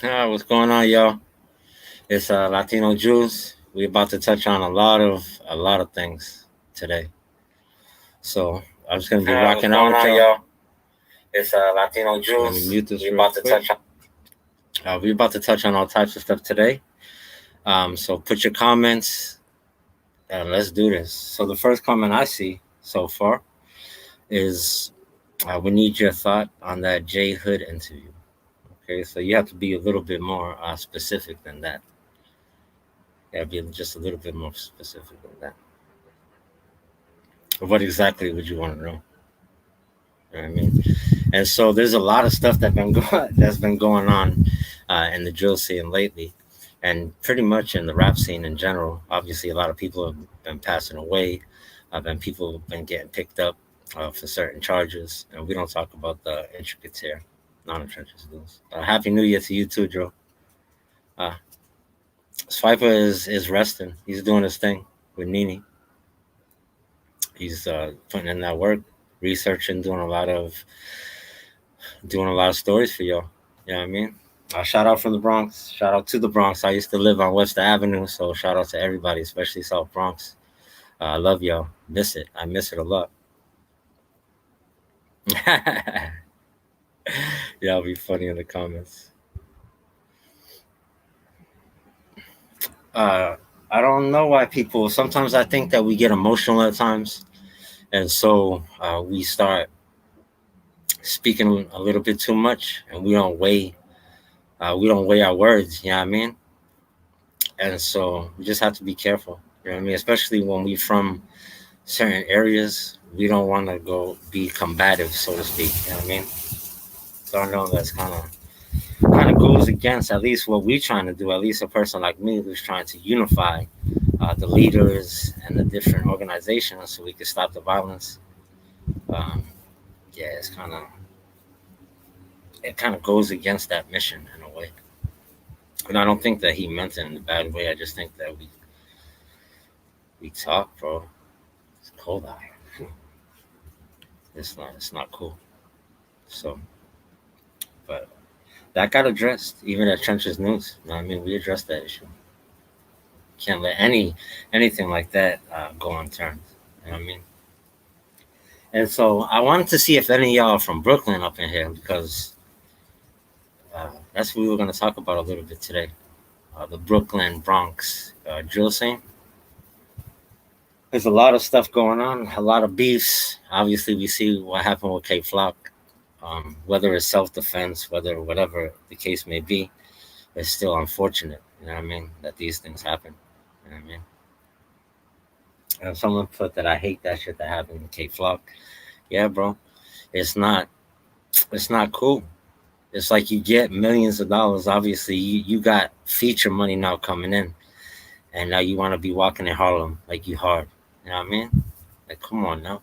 What's going on, y'all? It's Latino Jews. We're about to touch on a lot of things today. So I'm just gonna be What's rocking out going with on, y'all. y'all? It's Latino Let me Jews. mute this We're real about to quick. touch on. We're about to touch on all types of stuff today. So put your comments and let's do this. So the first comment I see so far is we need your thought on that J Hood interview. Okay, so you have to be a little bit more specific than that. Yeah, be just a little bit more specific than that. What exactly would you want to know? You know what I mean? And so there's a lot of stuff that's been going on in the drill scene lately, and pretty much in the rap scene in general. Obviously, a lot of people have been passing away, and people have been getting picked up for certain charges, and we don't talk about the intricacies here, non-trenches dudes. Happy New Year to you too, Joe. Uh, Swiper is resting. He's doing his thing with Nini. He's putting in that work, researching, doing a lot of stories for y'all. You know what I mean? Shout out from the Bronx. Shout out to the Bronx. I used to live on Webster Avenue, so shout out to everybody, especially South Bronx. I love y'all. Miss it. I miss it a lot. Y'all be funny in the comments. Uh, I don't know why people. Sometimes I think that we get emotional at times, and so we start speaking a little bit too much, and we don't weigh our words. You know what I mean? And so we just have to be careful. You know what I mean? Especially when we from certain areas, we don't want to go be combative, so to speak. You know what I mean? So I know that's kind of goes against at least what we're trying to do. At least a person like me who's trying to unify the leaders and the different organizations so we can stop the violence. Um, yeah, it kind of goes against that mission in a way. And I don't think that he meant it in a bad way. I just think that we talk, bro. It's cold out here. It's not cool. So, but that got addressed even at Trenches News. You know what I mean? We addressed that issue. Can't let anything like that go unturned. You know what I mean? And so I wanted to see if any of y'all are from Brooklyn up in here because that's what we were going to talk about a little bit today. The Brooklyn Bronx drill scene. There's a lot of stuff going on, a lot of beefs. Obviously, we see what happened with K Flock. Whether it's self defense, whatever the case may be, it's still unfortunate. You know what I mean? That these things happen. You know what I mean? And someone put that I hate that shit that happened in K Flock. Yeah, bro. It's not. It's not cool. It's like you get millions of dollars. Obviously, you got feature money now coming in, and now you want to be walking in Harlem like you hard. You know what I mean? Like, come on now.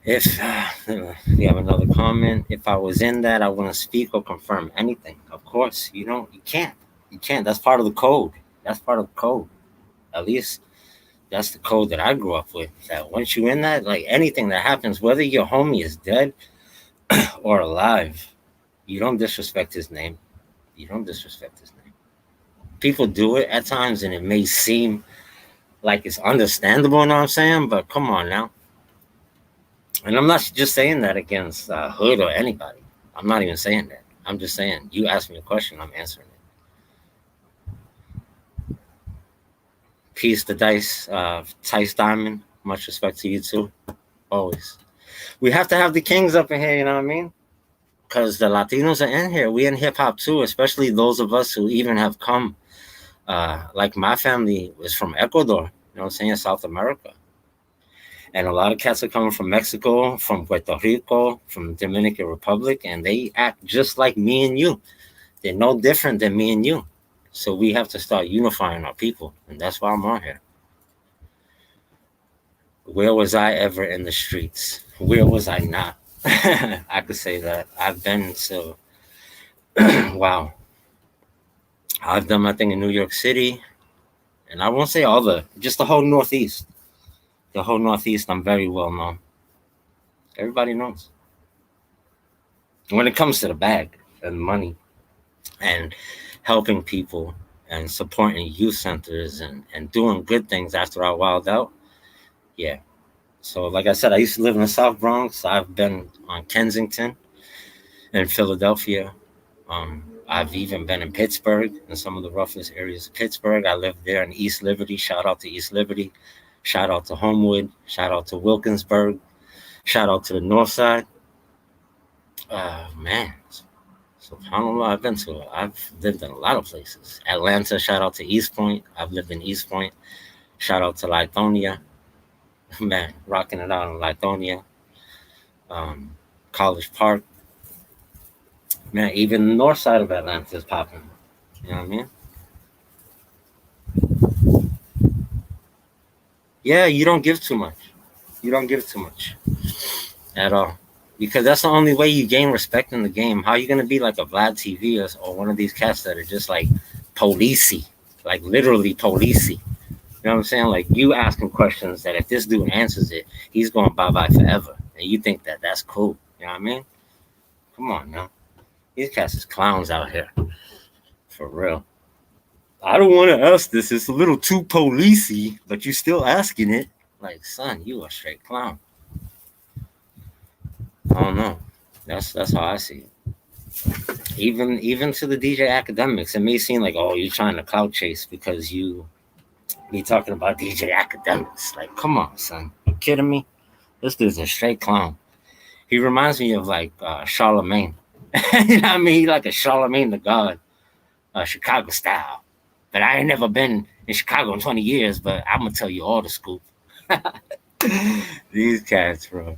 If we have another comment, if I was in that, I wouldn't speak or confirm anything. Of course, you can't. You can't. That's part of the code. That's part of the code. At least that's the code that I grew up with. That once you in that, like anything that happens, whether your homie is dead or alive, you don't disrespect his name. You don't disrespect his name. People do it at times, and it may seem like it's understandable. You know what I'm saying? But come on now. And I'm not just saying that against Hood or anybody. I'm not even saying that. I'm just saying you ask me a question, I'm answering it. Peace to Tice Diamond. Much respect to you too. Always. We have to have the kings up in here. You know what I mean? Because the Latinos are in here. We in hip hop too, especially those of us who even have come. Like my family is from Ecuador. You know what I'm saying? South America. And a lot of cats are coming from Mexico, from Puerto Rico, from Dominican Republic, and they act just like me and you. They're no different than me and you. So we have to start unifying our people, and that's why I'm on here. Where was I ever in the streets? Where was I not? I could say that. I've been to, wow. I've done my thing in New York City, and I won't say just the whole Northeast. The whole Northeast, I'm very well known. Everybody knows. When it comes to the bag and money, and helping people and supporting youth centers and doing good things after I wilded out. Yeah. So, like I said, I used to live in the South Bronx. I've been on Kensington in Philadelphia. I've even been in Pittsburgh, in some of the roughest areas of Pittsburgh. I lived there in East Liberty. Shout out to East Liberty. Shout out to Homewood. Shout out to Wilkinsburg. Shout out to the North Side. Man, SubhanAllah, I've been to. I've lived in a lot of places. Atlanta. Shout out to East Point. I've lived in East Point. Shout out to Lithonia. Man, rocking it out in Lithonia. Um, College Park. Man, even the north side of Atlanta is popping. You know what I mean? Yeah, you don't give too much. You don't give too much at all. Because that's the only way you gain respect in the game. How are you going to be like a Vlad TV or one of these cats that are just like policey, like literally policey? You know what I'm saying? Like you asking questions that if this dude answers it, he's going bye bye forever. And you think that that's cool. You know what I mean? Come on now. These cats is clowns out here. For real. I don't want to ask this. It's a little too policey, but you still asking it. Like, son, you a straight clown. I don't know. That's how I see it. Even to the DJ academics, it may seem like, oh, you're trying to clout chase because you be talking about DJ academics. Like, come on, son. You kidding me? This dude's a straight clown. He reminds me of like Charlemagne. You know what I mean? He like a Charlemagne the God, Chicago style. But I ain't never been in Chicago in 20 years, but I'm gonna tell you all the scoop. These cats, bro.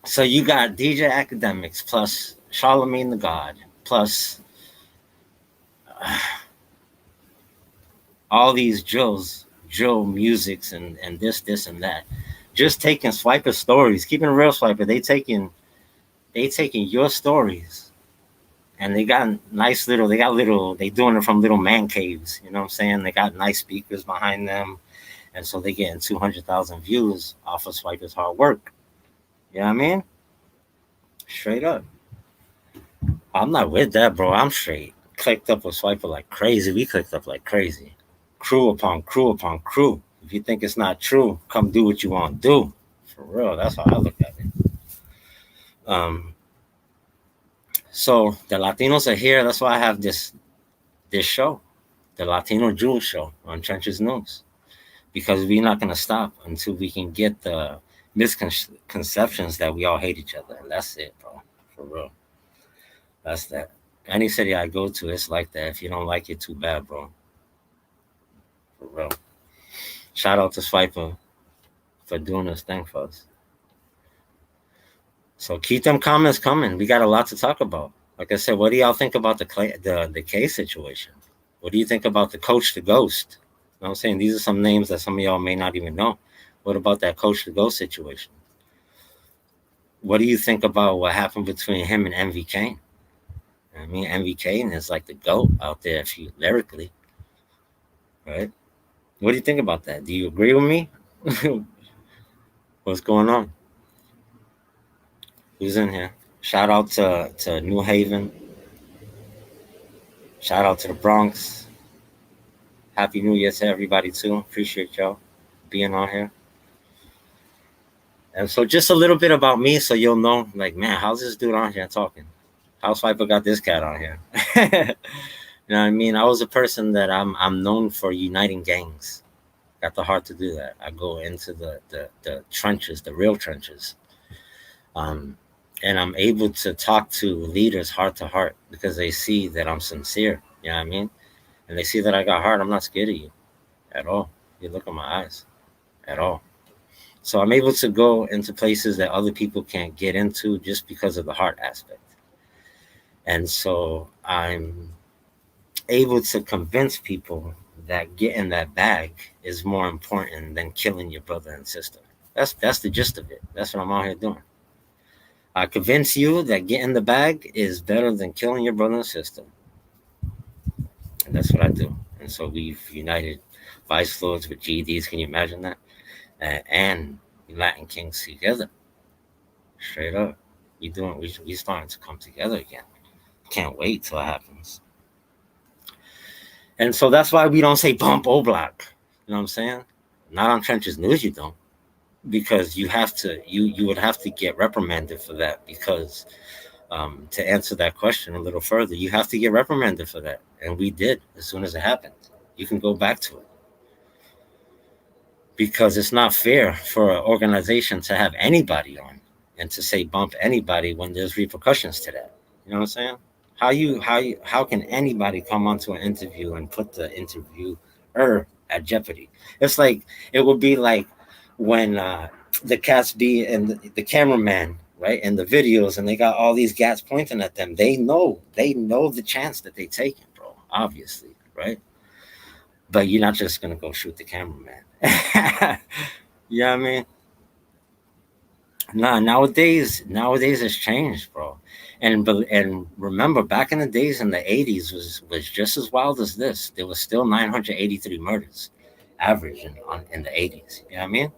So you got DJ academics plus Charlemagne the God plus all these drill musics and this and that. Just taking Swiper stories, keeping real Swiper. They taking your stories and they doing it from little man caves. You know what I'm saying? They got nice speakers behind them, and so they getting 200,000 views off of Swiper's hard work. You know what I mean? Straight up. I'm not with that, bro. I'm straight. Clicked up with Swiper like crazy. We clicked up like crazy. Crew upon crew upon crew. If you think it's not true, come do what you want to do. For real, that's how I look at it. Um, so the Latinos are here. That's why I have this show, the Latino Jewel Show on Trenches News, because we're not gonna stop until we can get the misconceptions that we all hate each other, and that's it, bro. For real, that's that. Any city I go to, it's like that. If you don't like it, too bad, bro. For real. Shout out to Swiper for doing this thing for us. So keep them comments coming. We got a lot to talk about. Like I said, what do y'all think about the K situation? What do you think about the coach to ghost? You know what I'm saying? These are some names that some of y'all may not even know. What about that coach to ghost situation? What do you think about what happened between him and MV Kane? I mean, MV Kane is like the GOAT out there if you lyrically, right? What do you think about that? Do you agree with me? What's going on? Who's in here? Shout out to New Haven. Shout out to the Bronx. Happy New Year to everybody too. Appreciate y'all being on here. And so just a little bit about me so you'll know, like, man, how's this dude on here talking? How's Viper got this cat on here? You know what I mean? I was a person that I'm known for uniting gangs. Got the heart to do that. I go into the trenches, the real trenches. And I'm able to talk to leaders heart to heart because they see that I'm sincere. You know what I mean? And they see that I got heart. I'm not scared of you at all. You look in my eyes at all. So I'm able to go into places that other people can't get into just because of the heart aspect. And so I'm able to convince people that getting that bag is more important than killing your brother and sister. That's the gist of it. That's what I'm out here doing. I convince you that getting the bag is better than killing your brother and sister. And that's what I do. And so we've united Vice Lords with GDs. Can you imagine that? And Latin Kings together. Straight up. We starting to come together again. Can't wait till it happens. And so that's why we don't say bump O block. You know what I'm saying? Not on Trenches News, you don't. Because you would have to get reprimanded for that. Because to answer that question a little further, you have to get reprimanded for that. And we did as soon as it happened. You can go back to it. Because it's not fair for an organization to have anybody on and to say bump anybody when there's repercussions to that. You know what I'm saying? How can anybody come onto an interview and put the interviewer at jeopardy? It's like it would be like when the cats be and the cameraman, right, and the videos, and they got all these gats pointing at them. They know the chance that they taking, bro. Obviously, right? But you're not just gonna go shoot the cameraman. You know what I mean? Nah, nowadays it's changed, bro. And remember, back in the days in the '80s was just as wild as this. There was still 983 murders, average in the '80s. You know what I mean?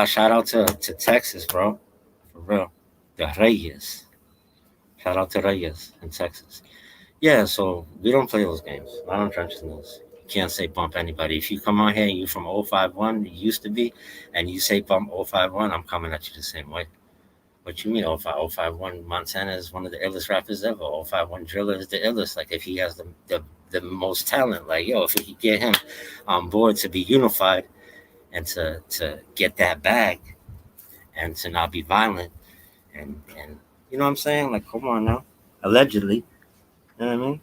Shout out to Texas, bro, for real. The Reyes. Shout out to Reyes in Texas. Yeah, so we don't play those games. Not on Trenches News. You can't say bump anybody. If you come on here and you from 051, you used to be, and you say bump 051, I'm coming at you the same way. What you mean 051? Montana is one of the illest rappers ever. 051 Driller is the illest. Like, if he has the most talent, like, yo, if we could get him on board to be unified and to get that bag and to not be violent and you know what I'm saying? Like, come on now. Allegedly. You know what I mean?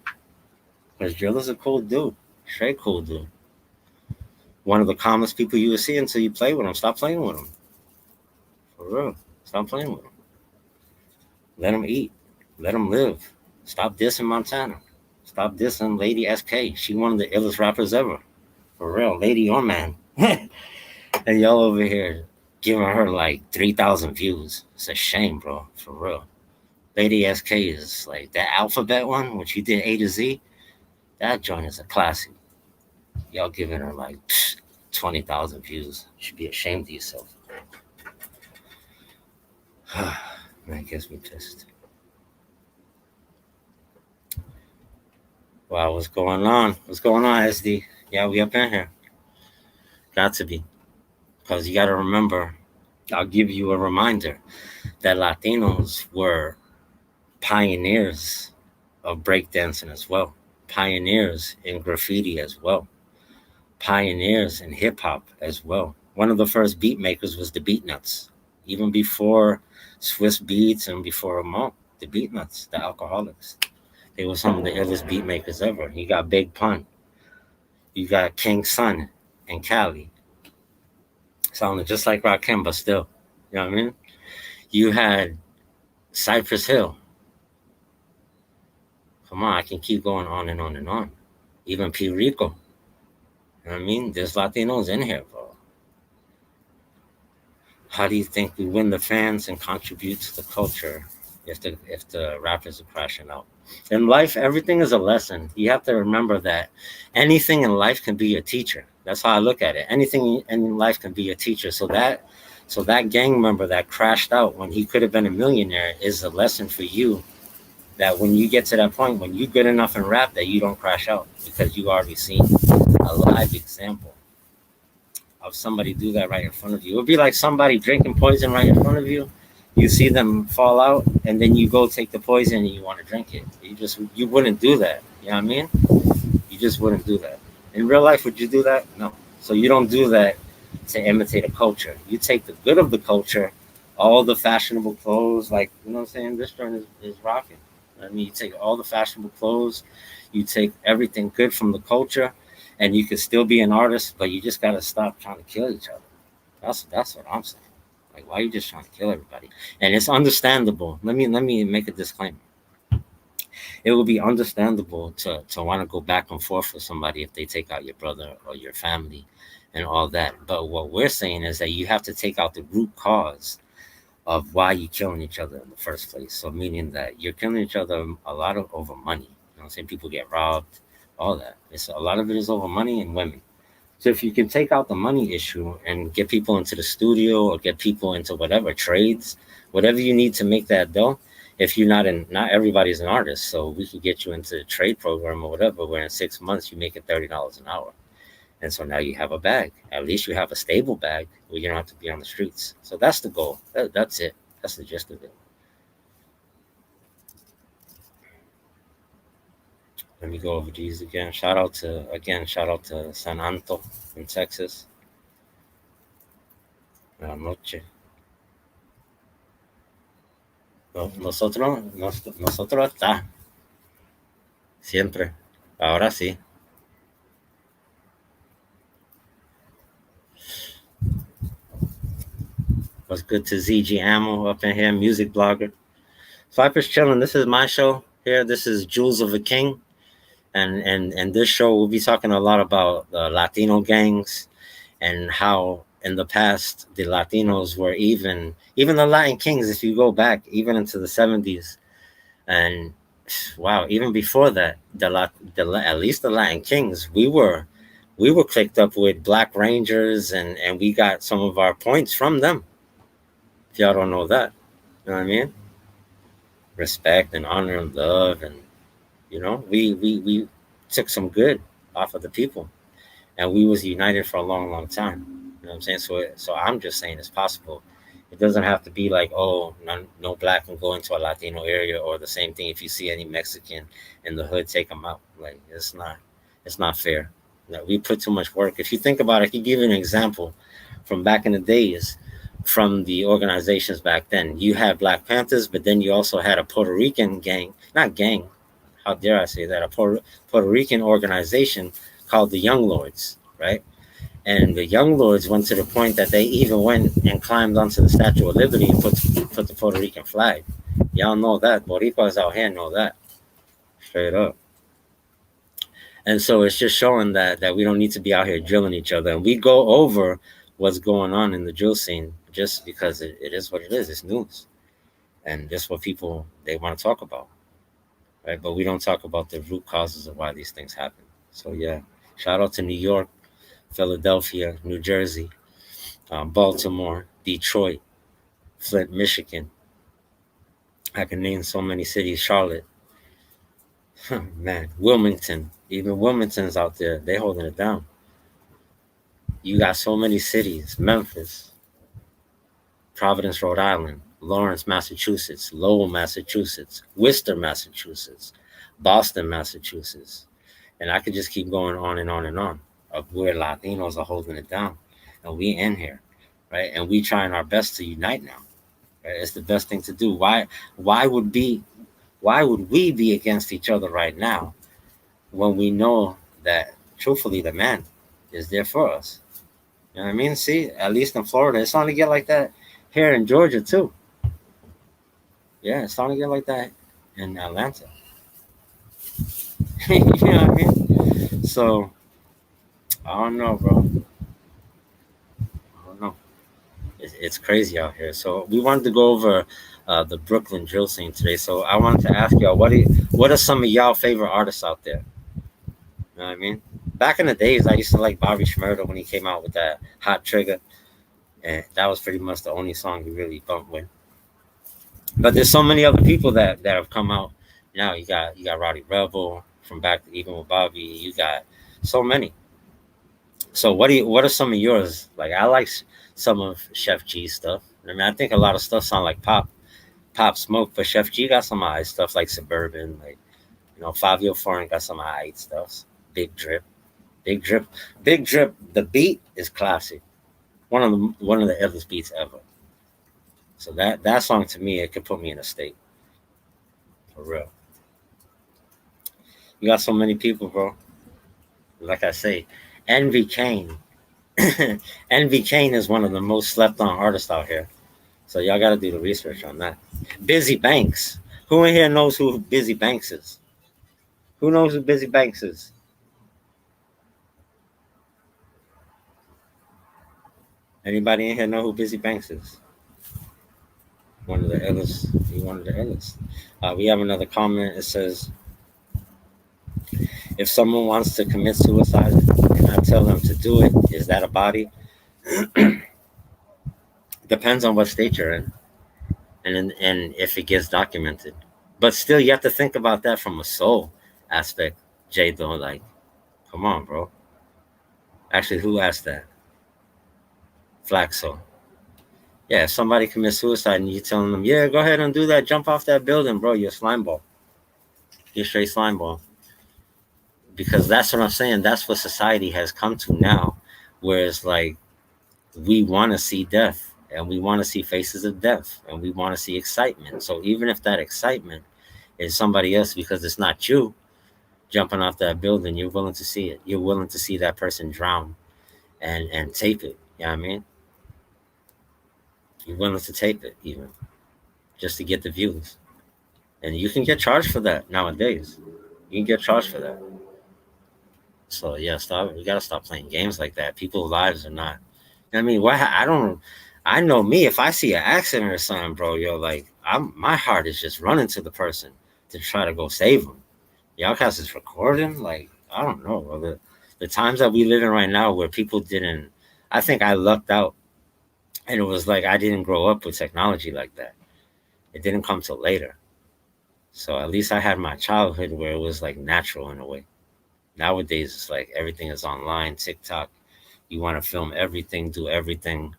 Because Driller's a cool dude. Straight cool dude. One of the calmest people you will see until you play with him. Stop playing with him. For real. Stop playing with him. Let him eat. Let him live. Stop dissing Montana. Stop dissing Lady SK. She one of the illest rappers ever. For real. Lady or man. And y'all over here giving her like 3,000 views. It's a shame, bro. For real. Lady SK is like that alphabet one, when she did A to Z. That joint is a classic. Y'all giving her like 20,000 views. You should be ashamed of yourself. Man, gets me pissed. Wow, what's going on? What's going on, SD? Yeah, we up in here. Got to be. Because you got to remember, I'll give you a reminder that Latinos were pioneers of breakdancing as well, pioneers in graffiti as well, pioneers in hip hop as well. One of the first beat makers was the Beatnuts, even before Swiss Beats and before Mo, the Beatnuts, the Alcoholics. They were some of the illest beat makers ever. You got Big Pun, you got King Sun and Cali, sounding just like Rakim, but still, you know what I mean? You had Cypress Hill. Come on, I can keep going on and on and on. Even P. Rico. You know what I mean? There's Latinos in here, bro. How do you think we win the fans and contribute to the culture if the rappers are crashing out? In life, everything is a lesson. You have to remember that anything in life can be a teacher. That's how I look at it. Anything in life can be a teacher. So that gang member that crashed out when he could have been a millionaire is a lesson for you, that when you get to that point, when you're good enough in rap, that you don't crash out, because you already seen a live example of somebody do that right in front of you. It would be like somebody drinking poison right in front of you. You see them fall out, and then you go take the poison and you want to drink it. You wouldn't do that. You know what I mean? You just wouldn't do that. In real life, would you do that? No. So you don't do that to imitate a culture. You take the good of the culture, all the fashionable clothes, like, you know what I'm saying? This joint is rocking. I mean, you take all the fashionable clothes, you take everything good from the culture, and you can still be an artist, but you just gotta stop trying to kill each other. That's what I'm saying. Like, why are you just trying to kill everybody? And it's understandable. Let me make a disclaimer. It will be understandable to want to go back and forth with somebody if they take out your brother or your family and all that. But what we're saying is that you have to take out the root cause of why you're killing each other in the first place. So meaning that you're killing each other a lot of over money. You know what I'm saying? People get robbed, all that. It's a lot of it is over money and women. So if you can take out the money issue and get people into the studio or get people into whatever trades, whatever you need to make that dough, if you're not everybody's an artist, so we could get you into a trade program or whatever, where in 6 months you're making $30 an hour. And so now you have a bag. At least you have a stable bag where you don't have to be on the streets. So that's the goal. That's it. That's the gist of it. Let me go over these again. Shout out to San Anto in Texas. Buenas noches. Nosotros está. Siempre. Ahora sí. What's good to ZG Ammo up in here, music blogger. Viper's chilling. This is my show here. This is Jewels of a King. And this show we'll be talking a lot about Latino gangs and how in the past the Latinos were even the Latin kings, if you go back even into the 70s, and wow, even before that, at least the Latin kings, we were clicked up with Black Rangers, and we got some of our points from them. If y'all don't know that, you know what I mean? Respect and honor and love, and we took some good off of the people, and we was united for a long time. You know what I'm saying? So I'm just saying it's possible. It doesn't have to be like, oh, no black can go into a Latino area, or the same thing if you see any Mexican in the hood, take them out. Like it's not fair. We put too much work. If you think about it, I can give you an example from back in the days, from the organizations back then. You had Black Panthers, but then you also had a Puerto Rican gang, not gang, how dare I say that, a Puerto Rican organization called the Young Lords, right? And the Young Lords went to the point that they even went and climbed onto the Statue of Liberty and put the Puerto Rican flag. Y'all know that. Boricuas out here know that. Straight up. And so it's just showing that we don't need to be out here drilling each other. And we go over what's going on in the drill scene just because it is what it is. It's news. And just what people, they want to talk about. Right? But we don't talk about the root causes of why these things happen. So yeah, shout out to New York, Philadelphia, New Jersey, Baltimore, Detroit, Flint, Michigan. I can name so many cities. Charlotte, man, Wilmington. Even Wilmington's out there. They holding it down. You got so many cities. Memphis, Providence, Rhode Island, Lawrence, Massachusetts, Lowell, Massachusetts, Worcester, Massachusetts, Boston, Massachusetts. And I could just keep going on and on and on of where Latinos are holding it down. And we in here, right? And we trying our best to unite now. Right? It's the best thing to do. Why would we be against each other right now when we know that truthfully the man is there for us? You know what I mean? See, at least in Florida, it's starting to get like that here in Georgia too. Yeah, it's starting to get like that in Atlanta. You know what I mean? So I don't know, bro. I don't know. It's crazy out here. So we wanted to go over the Brooklyn drill scene today. So I wanted to ask y'all, what are some of y'all favorite artists out there? You know what I mean? Back in the days, I used to like Bobby Shmurda when he came out with that Hot Trigger, and that was pretty much the only song he really bumped with. But there's so many other people that have come out now. You got Roddy Rebel from back even with Bobby. You got so many. So what are some of yours? Like I like some of Chef G's stuff. I mean, I think a lot of stuff sound like Pop Smoke, but Chef G got some high stuff like Suburban, like Fabio Foreign got some high stuff. Big Drip. The beat is classic. One of the illest beats ever. So that song to me, it could put me in a state. For real. You got so many people, bro. Like I say, Envy Kane. Envy Kane is one of the most slept on artists out here. So y'all got to do the research on that. Busy Banks. Who in here knows who Busy Banks is? Who knows who Busy Banks is? Anybody in here know who Busy Banks is? One of the illest. We have another comment. It says, if someone wants to commit suicide and I tell them to do it, is that a body? Depends on what state you're in. and if it gets documented. But still, you have to think about that from a soul aspect, Jay. Though, like, come on, bro. Actually, who asked that? Flaxo. Yeah, if somebody commits suicide and you telling them, yeah, go ahead and do that, jump off that building, bro. You're a slime ball. You're a straight slime ball. Because that's what I'm saying. That's what society has come to now, whereas like we want to see death and we want to see faces of death and we want to see excitement. So even if that excitement is somebody else because it's not you jumping off that building, you're willing to see it. You're willing to see that person drown and tape it. You know what I mean? You're willing to tape it even just to get the views. And you can get charged for that nowadays. You can get charged for that. So yeah, stop. We gotta stop playing games like that. People's lives are not. I mean, why? I don't. I know me. If I see an accident or something, bro, yo, like my heart is just running to the person to try to go save them. Y'all guys is recording. Like I don't know, bro. The times that we live in right now, where people didn't. I think I lucked out, and it was like I didn't grow up with technology like that. It didn't come till later. So at least I had my childhood where it was like natural in a way. Nowadays, it's like everything is online, TikTok. You want to film everything, do everything.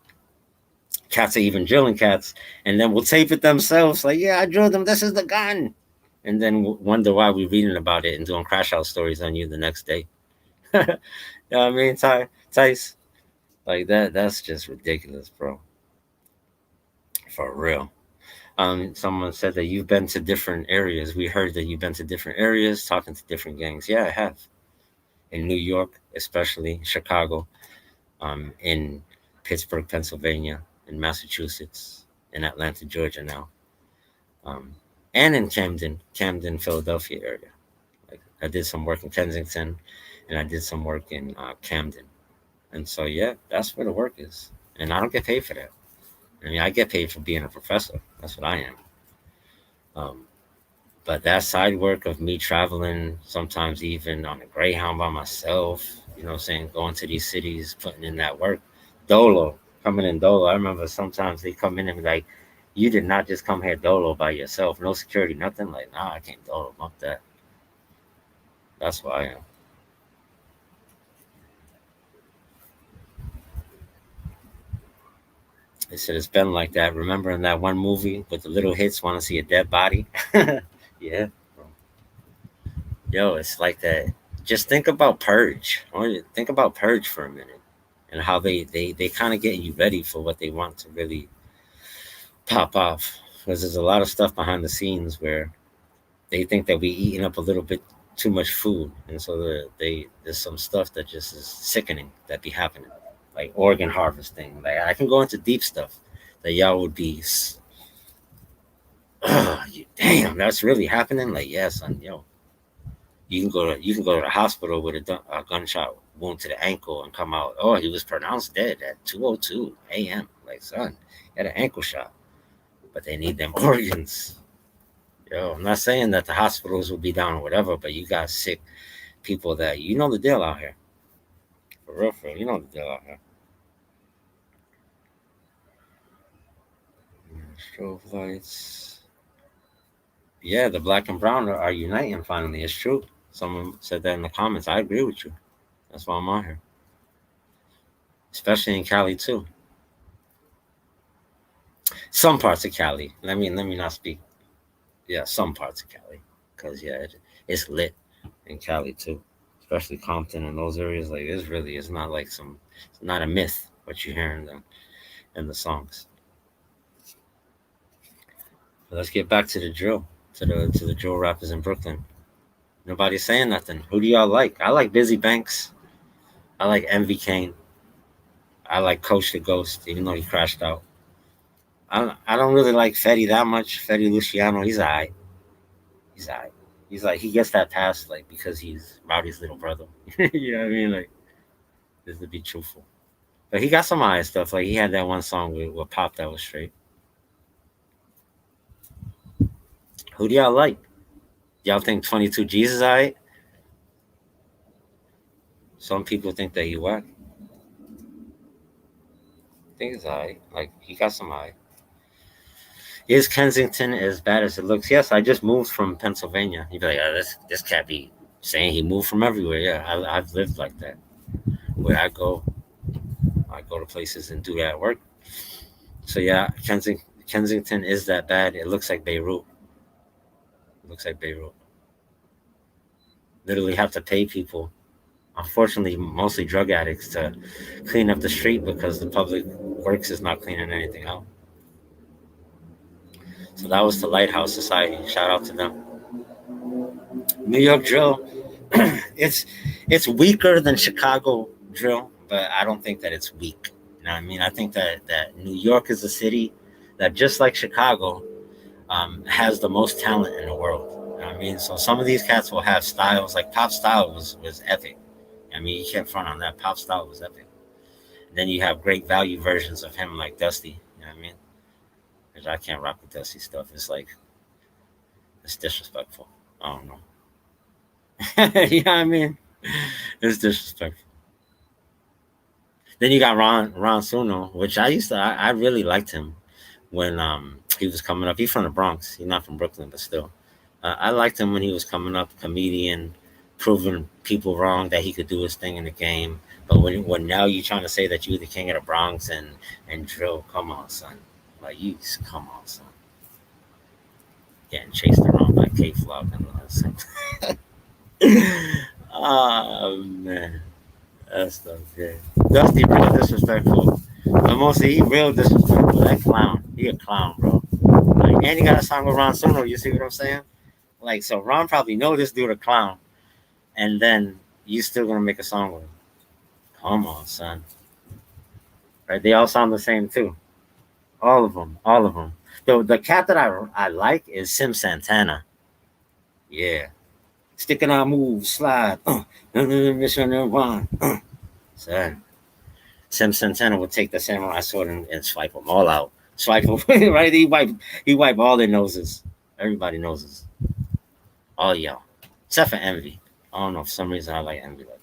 Cats are even drilling cats, and then will tape it themselves. Like, yeah, I drilled them. This is the gun. And then wonder why we're reading about it and doing crash out stories on you the next day. You know what I mean, Tice? Like that. That's just ridiculous, bro. For real. Someone said that you've been to different areas. We heard that you've been to different areas, talking to different gangs. Yeah, I have. In New York, especially Chicago, in Pittsburgh, Pennsylvania, in Massachusetts, in Atlanta, Georgia now, um, and in Camden, Philadelphia area. Like I did some work in Kensington, and I did some work in Camden, and so yeah, that's where the work is, and I don't get paid for that. I mean, I get paid for being a professor. That's what I am. Um, but that side work of me traveling, sometimes even on a Greyhound by myself, you know what I'm saying, going to these cities, putting in that work. Dolo, coming in dolo. I remember sometimes they come in and be like, you did not just come here dolo by yourself, no security, nothing. Like, nah, I came dolo, bump that. That's who I am. They said it's been like that. Remember in that one movie with the little hits, want to see a dead body? Yeah. Yo, it's like that. Just think about Purge. I want you to think about Purge for a minute and how they kind of getting you ready for what they want to really pop off. Because there's a lot of stuff behind the scenes where they think that we eating up a little bit too much food, and so there's some stuff that just is sickening that be happening, like organ harvesting. Like I can go into deep stuff that y'all would be, damn, that's really happening. Like yes, son, yo, you can go to the hospital with a gunshot wound to the ankle and come out. Oh, he was pronounced dead at 2:02 a.m. Like son, he had an ankle shot, but they need them organs. Yo, I'm not saying that the hospitals will be down or whatever, but you got sick people that you know the deal out here. For real, you know the deal out here. Strobe lights. Yeah, the black and brown are uniting finally. It's true. Someone said that in the comments. I agree with you. That's why I'm on here, especially in Cali too. Some parts of Cali. Let me not speak. Yeah, some parts of Cali, because yeah, it's lit in Cali too, especially Compton and those areas. Like it's really, it's not like some, it's not a myth what you hear in the songs. But let's get back to the drill, to the drill rappers in Brooklyn. Nobody's saying nothing. Who do y'all like? I like Busy Banks. I like Envy Kane. I like Coach the Ghost, even though he crashed out. I don't really like Fetty that much. Fetty Luciano, he's alright. He's alright. He's like he gets that pass like because he's Rowdy's little brother. You know what I mean? Like just to be truthful. But he got some alright stuff. Like he had that one song with Pop that was straight. Who do y'all like? Y'all think 22 G's is alright? Some people think that he whack. I think it's alright. Like he got some alright. Is Kensington as bad as it looks? Yes, I just moved from Pennsylvania. You'd be like, oh, this can't be saying he moved from everywhere. Yeah, I've lived like that. Where I go to places and do that work. So yeah, Kensington is that bad. It looks like Beirut. It looks like Beirut. Literally have to pay people, unfortunately, mostly drug addicts, to clean up the street because the public works is not cleaning anything out. So that was the Lighthouse Society. Shout out to them. New York drill, it's it's weaker than Chicago drill, but I don't think that it's weak. You know what I mean? I think that New York is a city that, just like Chicago, has the most talent in the world. You know what I mean? So some of these cats will have styles like Pop style was epic. I mean, you can't front on that. Pop style was epic. And then you have great value versions of him like Dusty. You know what I mean? Because I can't rock with Dusty stuff. It's like it's disrespectful. I don't know. You know what I mean? It's disrespectful. Then you got Ron Suno, which I really liked him when he was coming up. He's from the Bronx. He's not from Brooklyn, but still, I liked him when he was coming up. Comedian, proving people wrong that he could do his thing in the game. But when now you're trying to say that you're the king of the Bronx and drill, come on, son. Like you, come on, son. Getting chased around by K Flock and all that. Oh man, that stuff good. Dusty real disrespectful. But mostly he real disrespectful. That clown. He a clown, bro. Like, and he got a song with Ron Suno. You see what I'm saying? Like, so Ron probably know this dude a clown, and then you still gonna make a song with him. Come on, son. Right? They all sound the same too. All of them. All of them. The cat that I like is Sim Santana. Yeah. Sticking our moves, slide. Mission and one. Son. Sim Santana would take the samurai sword and swipe them all out. Swipe them, right? He wipe all their noses. Everybody noses. All y'all. Except for Envy. I don't know, for some reason I like Envy like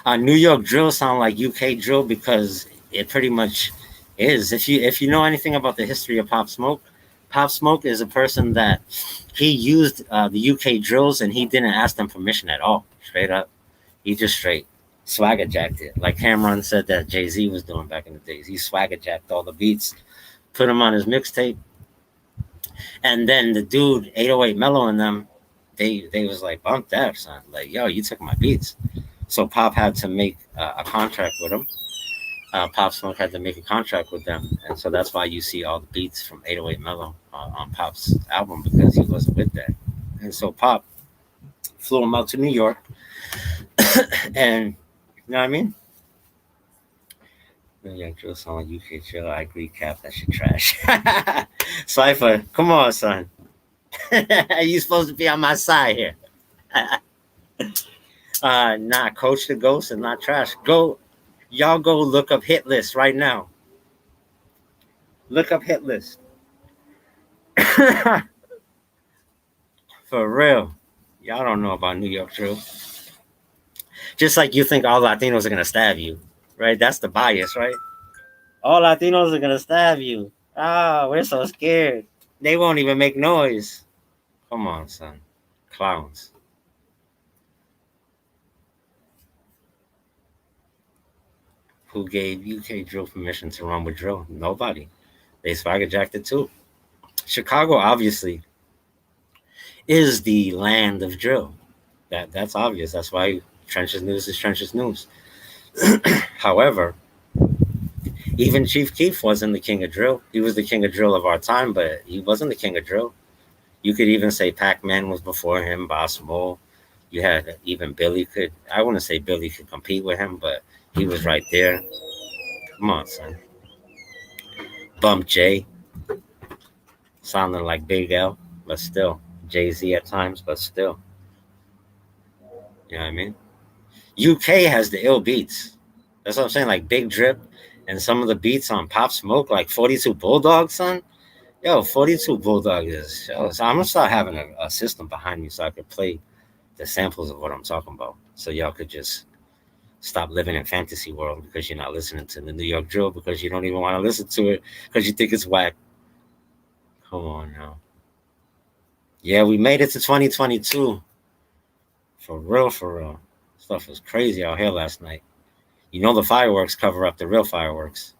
that. New York drill sound like UK drill because it pretty much is. If you know anything about the history of Pop Smoke is a person that he used the UK drills and he didn't ask them permission at all. Straight up, he just straight swagger jacked it, like Cameron said that Jay-Z was doing back in the days. He swagger jacked all the beats, put them on his mixtape, and then the dude 808 Mellow and them, they was like, bump that, son. Like, yo, you took my beats. So Pop had to make a contract with him. Pop Smoke had to make a contract with them, and so that's why you see all the beats from 808 Mellow on Pop's album, because he wasn't with that. And so Pop flew him out to New York, and you know what I mean? Yeah, drill song UK drill. I agree, Cap. That shit trash. Cypher, come on, son. You supposed to be on my side here. Nah, Coach the Ghost and not trash. Y'all go look up Hit List right now. Look up Hit List. For real. Y'all don't know about New York drill. Just like you think all Latinos are gonna stab you, right? That's the bias, right? All Latinos are gonna stab you. Ah, we're so scared. They won't even make noise. Come on, son. Clowns. Who gave UK drill permission to run with drill? Nobody. They swagger jacked it too. Chicago obviously is the land of drill. That's obvious. That's why Trenches News is Trenches News. However, even Chief Keef wasn't the king of drill. He was the king of drill of our time, but he wasn't the king of drill. You could even say Pac-Man was before him, Boss Mo. You had even Billy could, I wouldn't say Billy could compete with him, but he was right there. Come on, son. Bump J, sounding like Big L, but still. Jay-Z at times, but still. You know what I mean? UK has the ill beats. That's what I'm saying, like Big Drip and some of the beats on Pop Smoke, like 42 Bulldog, son. Yo, 42 Bulldog is. Yo, so I'm gonna start having a system behind me so I could play the samples of what I'm talking about. So y'all could just stop living in fantasy world because you're not listening to the New York drill because you don't even want to listen to it because you think it's whack. Come on now. Yeah, we made it to 2022. For real, for real. Stuff was crazy out here last night. You know the fireworks cover up the real fireworks.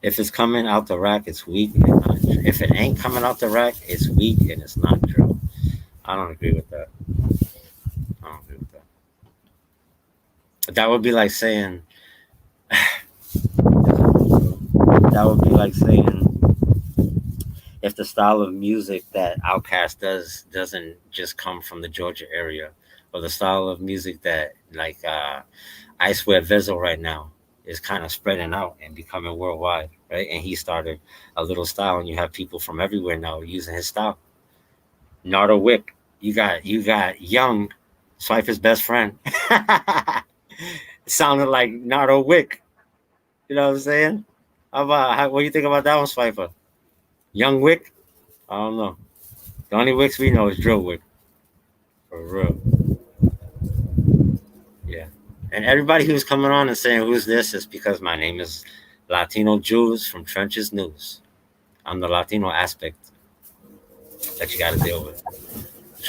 If it's coming out the rack, it's weak and not true. If it ain't coming out the rack, it's weak and it's not true. I don't agree with that. I don't agree with that. That would be like saying that would be like saying if the style of music that Outkast doesn't just come from the Georgia area, or the style of music that like I swear Vezo right now is kind of spreading out and becoming worldwide, right? And he started a little style, and you have people from everywhere now using his style. Nardo Wick, you got Young, Swiper's best friend, sounded like Nardo Wick. You know what I'm saying? What do you think about that one, Swiper? Young Wick? I don't know. The only Wicks we know is Drill Wick. For real. Yeah. And everybody who's coming on and saying who's this is because my name is Latino Jules from Trenches News. I'm the Latino aspect that you got to deal with.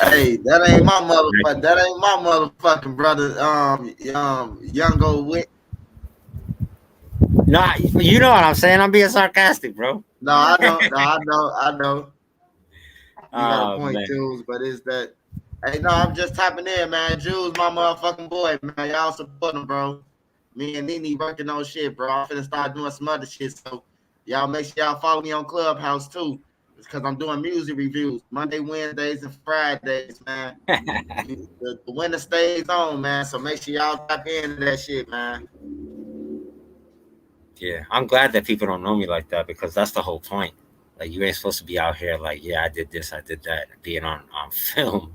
Hey, that ain't my motherfucker. That ain't my motherfucking brother. Young old wit. Nah, you know what I'm saying? I'm being sarcastic, bro. No, I don't. No, I know. You got a Oh point, man. Jules, but it's that. Hey, no, I'm just tapping in, man. Jules, my motherfucking boy, man. Y'all support him, bro. Me and Nene working on shit, bro. I'm finna start doing some other shit. So y'all make sure y'all follow me on Clubhouse too. It's because I'm doing music reviews Monday, Wednesdays, and Fridays, man. The winner stays on, man. So make sure y'all tap into that shit, man. Yeah, I'm glad that people don't know me like that because that's the whole point. Like you ain't supposed to be out here like, yeah, I did this, I did that, being on film.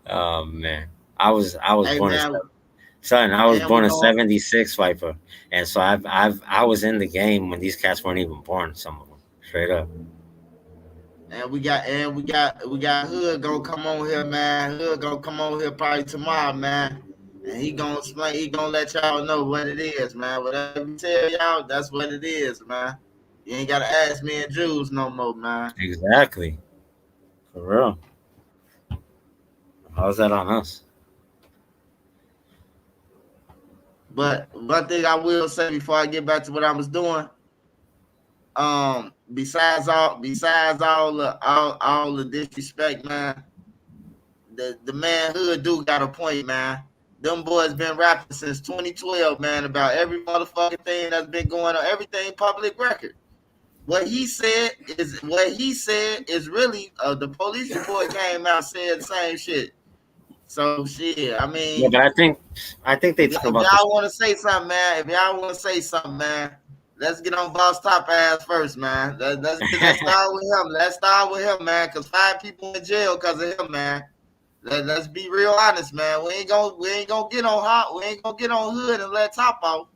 Oh man, I was Hey, born in man, son. I was and we born in going '76, Viper, and so I was in the game when these cats weren't even born. Some of them, straight up. and we got Hood gonna come on here, man. Hood gonna come on here probably tomorrow, man. And he gonna explain, he gonna let y'all know what it is, man. Whatever he tell y'all, that's what it is, man. You ain't gotta ask me and Jews no more, man. Exactly, for real. How's that on us? But one thing I will say before I get back to what I was doing, besides all the disrespect, man, the man Hood do got a point, man. Them boys been rapping since 2012, man, about every motherfucking thing that's been going on, everything public record. What he said is really the police report came out said the same shit. So shit, I Yeah, mean, but I think they talk if about this. y'all want to say something, man, let's get on Boss Top ass first, man. Let's start with him. Let's start with him, man, because 5 people in jail because of him, man. Let's be real honest, man. We ain't gonna get on hot. We ain't gonna get on Hood and let Top off.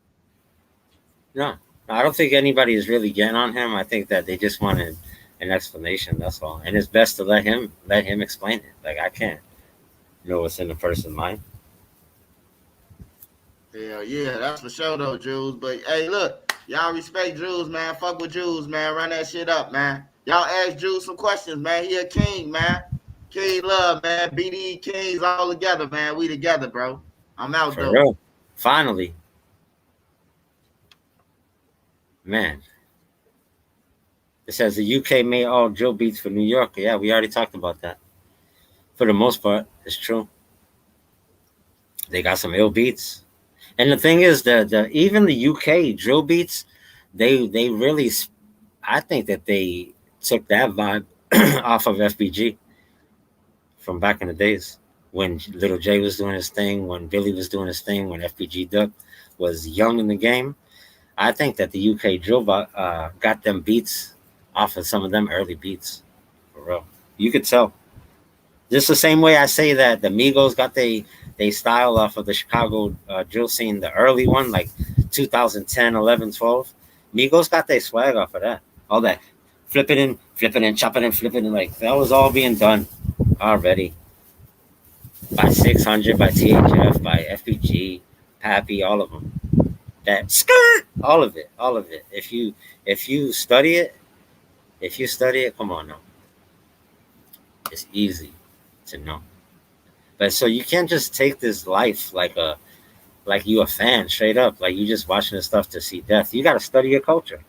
No, I don't think anybody is really getting on him. I think that they just wanted an explanation. That's all, and it's best to let him explain it. Like I can't know what's in the person's mind. Hell yeah, that's for sure though, Jules. But hey, look, y'all respect Jules, man. Fuck with Jules, man. Run that shit up, man. Y'all ask Jules some questions, man. He a king, man. King love, man. BD Kings all together, man. We together, bro. I'm out For though. real. Finally, man. It says the UK made all drill beats for New York. Yeah, we already talked about that. For the most part, it's true. They got some ill beats. And the thing is, the even the UK drill beats, they really, I think that they took that vibe off of FBG from back in the days when Little J was doing his thing, when Billy was doing his thing, when FBG Duck was young in the game. I think that the UK drill got them beats off of some of them early beats, for real. You could tell. Just the same way I say that the Migos got they style off of the Chicago drill scene, the early one, like 2010, 11, 12. Migos got their swag off of that. All that flipping and chopping and flipping, and like that was all being done already by 600, by THF, by FPG, Pappy, all of them. That skirt, all of it. If you study it, If you study it, come on now. It's easy to know. But so you can't just take this life like you a fan straight up, like you just watching this stuff to see death. You got to study your culture.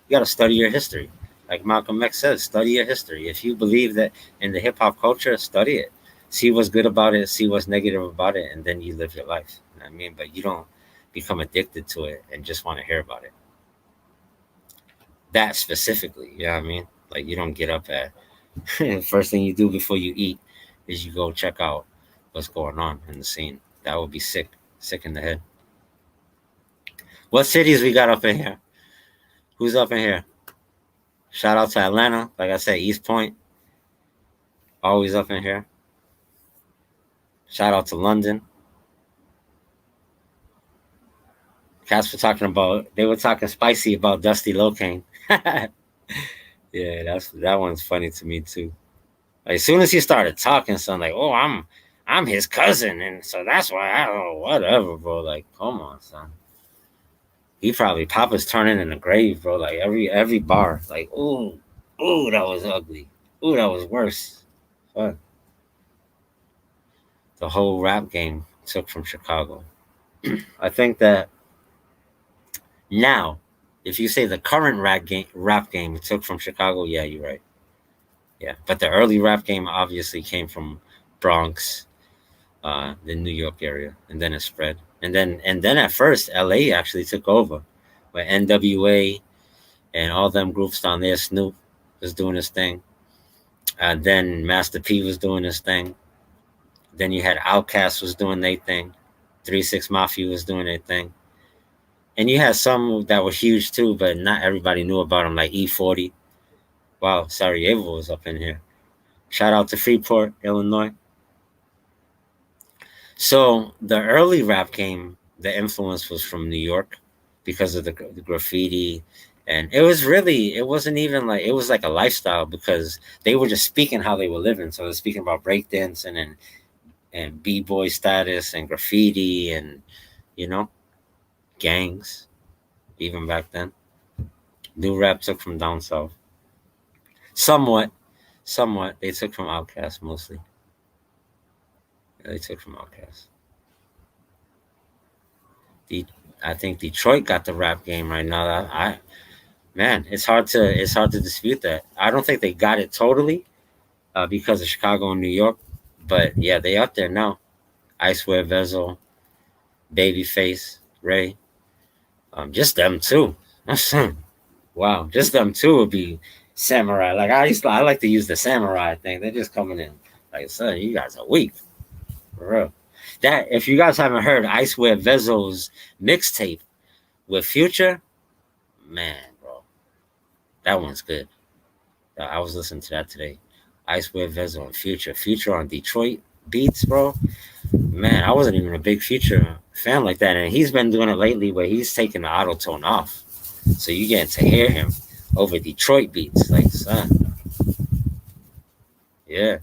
You got to study your history. Like Malcolm X says, study your history. If you believe that in the hip hop culture, study it. See what's good about it. See what's negative about it, and then you live your life. You know what I mean? But you don't become addicted to it and just want to hear about it. That specifically, you know what I mean? Like you don't get up at first thing you do before you eat is you go check out what's going on in the scene. That would be sick in the head. What cities we got up in here? Who's up in here? Shout out to Atlanta. Like I said, East Point. Always up in here. Shout out to London. Cats were talking about, they were talking spicy about Dusty Locane. Yeah, that one's funny to me too. Like, as soon as he started talking, son, like, oh, I'm his cousin, and so that's why I don't know, whatever, bro. Like, come on, son. He probably Papa's turning in the grave, bro. Like every bar, like, ooh, that was ugly. Ooh, that was worse. Fuck. The whole rap game took from Chicago. I think that now, if you say the current rap game took from Chicago, yeah, you're right. Yeah, but the early rap game obviously came from Bronx, the New York area, and then it spread. And then at first, LA actually took over, with NWA and all them groups down there. Snoop was doing his thing. Then Master P was doing his thing. Then you had Outkast was doing their thing. 3 6 Mafia was doing their thing. And you had some that were huge too, but not everybody knew about them, like E40. Wow, Sarajevo was up in here. Shout out to Freeport, Illinois. So the early rap game, the influence was from New York because of the graffiti. And it wasn't even like, it was like a lifestyle because they were just speaking how they were living. So they're speaking about breakdancing and b-boy status and graffiti and, you know, gangs, even back then. New rap took from down south. Somewhat, somewhat. They took from Outkast mostly. Yeah, they took from Outkast. I think Detroit got the rap game right now. Man, it's hard to dispute that. I don't think they got it totally because of Chicago and New York, but yeah, they up there now. Icewear, Vezo, Babyface, Ray, just them two. Wow, just them two would be samurai. Like I like to use the samurai thing. They're just coming in like, son, you guys are weak, for real. That if you guys haven't heard Icewear Vezo's mixtape with Future, man, bro, that one's good. I was listening to that today. Icewear Vezo and Future. Future on Detroit beats, bro. Man, I wasn't even a big Future fan like that. And he's been doing it lately where he's taking the auto tone off. So you get to hear him over Detroit beats. Like, son. Yeah.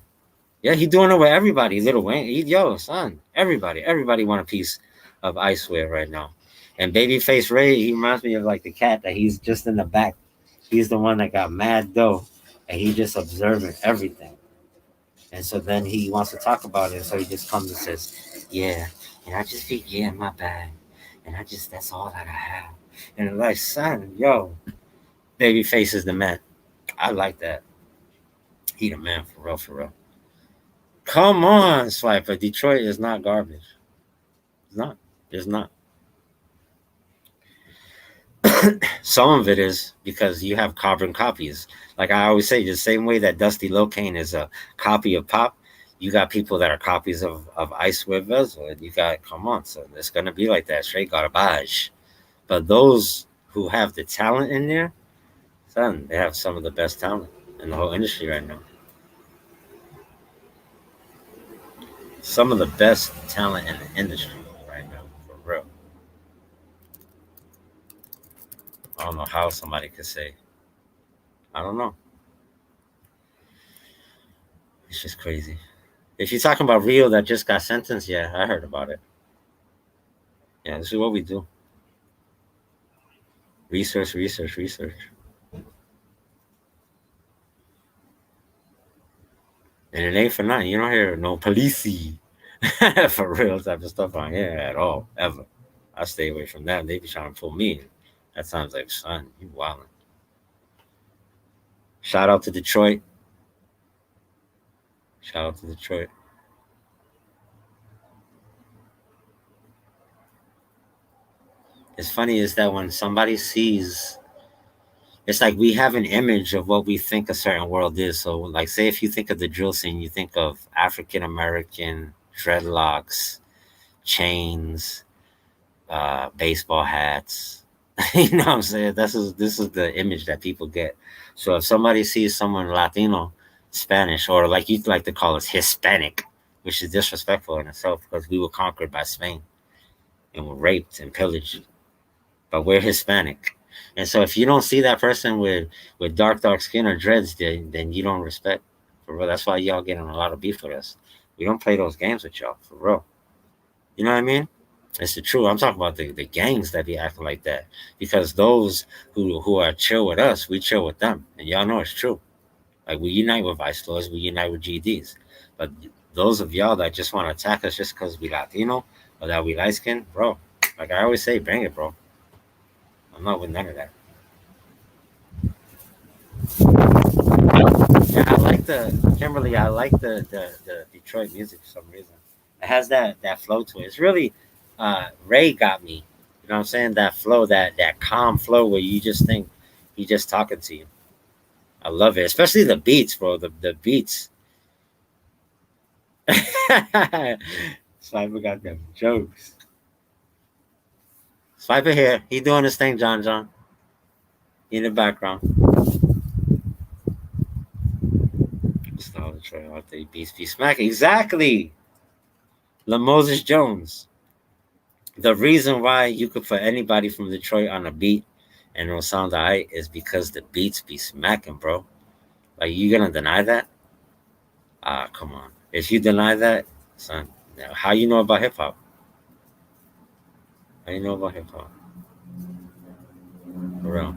Yeah, he doing it with everybody. Little Wayne. Yo, son. Everybody want a piece of Icewear right now. And Babyface Ray, he reminds me of like the cat that he's just in the back. He's the one that got mad dough. And he just observing everything. And so then he wants to talk about it. So he just comes and says, yeah. And I just think, yeah, my bad. And that's all that I have. And I'm like, son, yo, Babyface is the man. I like that. He the man for real, for real. Come on, Swiper. Detroit is not garbage. It's not. It's not. Some of it is because you have carbon copies. Like I always say, the same way that Dusty Locane is a copy of Pop, you got people that are copies of Icewear Vezo. And you got, come on, so it's going to be like that, straight garbage. But those who have the talent in there, son, they have some of the best talent in the whole industry right now. Some of the best talent in the industry right now, for real. I don't know how somebody could say. I don't know. It's just crazy. If you're talking about Rio that just got sentenced, yeah, I heard about it. Yeah, this is what we do. Research, research, research. And it ain't for nothing. You don't hear no policey for real type of stuff on here at all, ever. I stay away from that. They be trying to pull me in. That sounds like, son, you wildin'. Shout out to Detroit. Shout out to Detroit. It's funny is that when somebody sees, it's like we have an image of what we think a certain world is. So, like, say if you think of the drill scene, you think of African American dreadlocks, chains, baseball hats. You know what I'm saying? This is the image that people get. So if somebody sees someone Latino, Spanish, or like you like to call us Hispanic, which is disrespectful in itself because we were conquered by Spain and were raped and pillaged, but we're Hispanic. And so if you don't see that person with dark skin or dreads, then you don't respect. For real. That's why y'all getting a lot of beef with us. We don't play those games with y'all, for real. You know what I mean? It's the truth. I'm talking about the gangs that be acting like that. Because those who are chill with us, we chill with them. And y'all know it's true. Like we unite with vice lords, we unite with GDs. But those of y'all that just want to attack us just because we Latino or that we light skin, bro, like I always say, bring it, bro. I'm not with none of that. Yeah, I like the Kimberly. I like the Detroit music for some reason. It has that flow to it. It's really Ray got me. You know what I'm saying? That flow, that calm flow where you just think he just talking to you. I love it, especially the beats, bro. The beats. Sniper got them jokes. Sniper here. He doing his thing, John. In the background. Style the trail out there. Beats be smacking. Exactly. LaMoses Jones. The reason why you could put anybody from Detroit on a beat and it'll sound alright is because the beats be smacking, bro. Like you gonna deny that? Ah, come on. If you deny that, son, how you know about hip hop? How you know about hip hop? For real.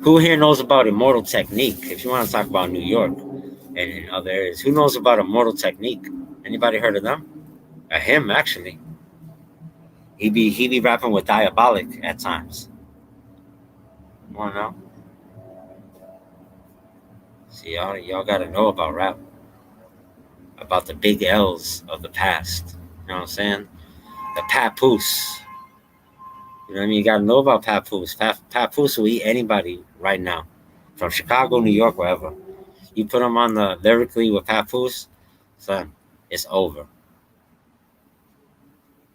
Who here knows about Immortal Technique? If you want to talk about New York and in other areas, who knows about Immortal Technique? Anybody heard of them? Him actually. He be rapping with Diabolic at times. Wanna know? See y'all gotta know about rap. About the big L's of the past. You know what I'm saying? The Papoose. You know what I mean? You gotta know about Papoose. Papoose will eat anybody right now. From Chicago, New York, wherever. You put him on the lyrically with Papoose, son, it's over.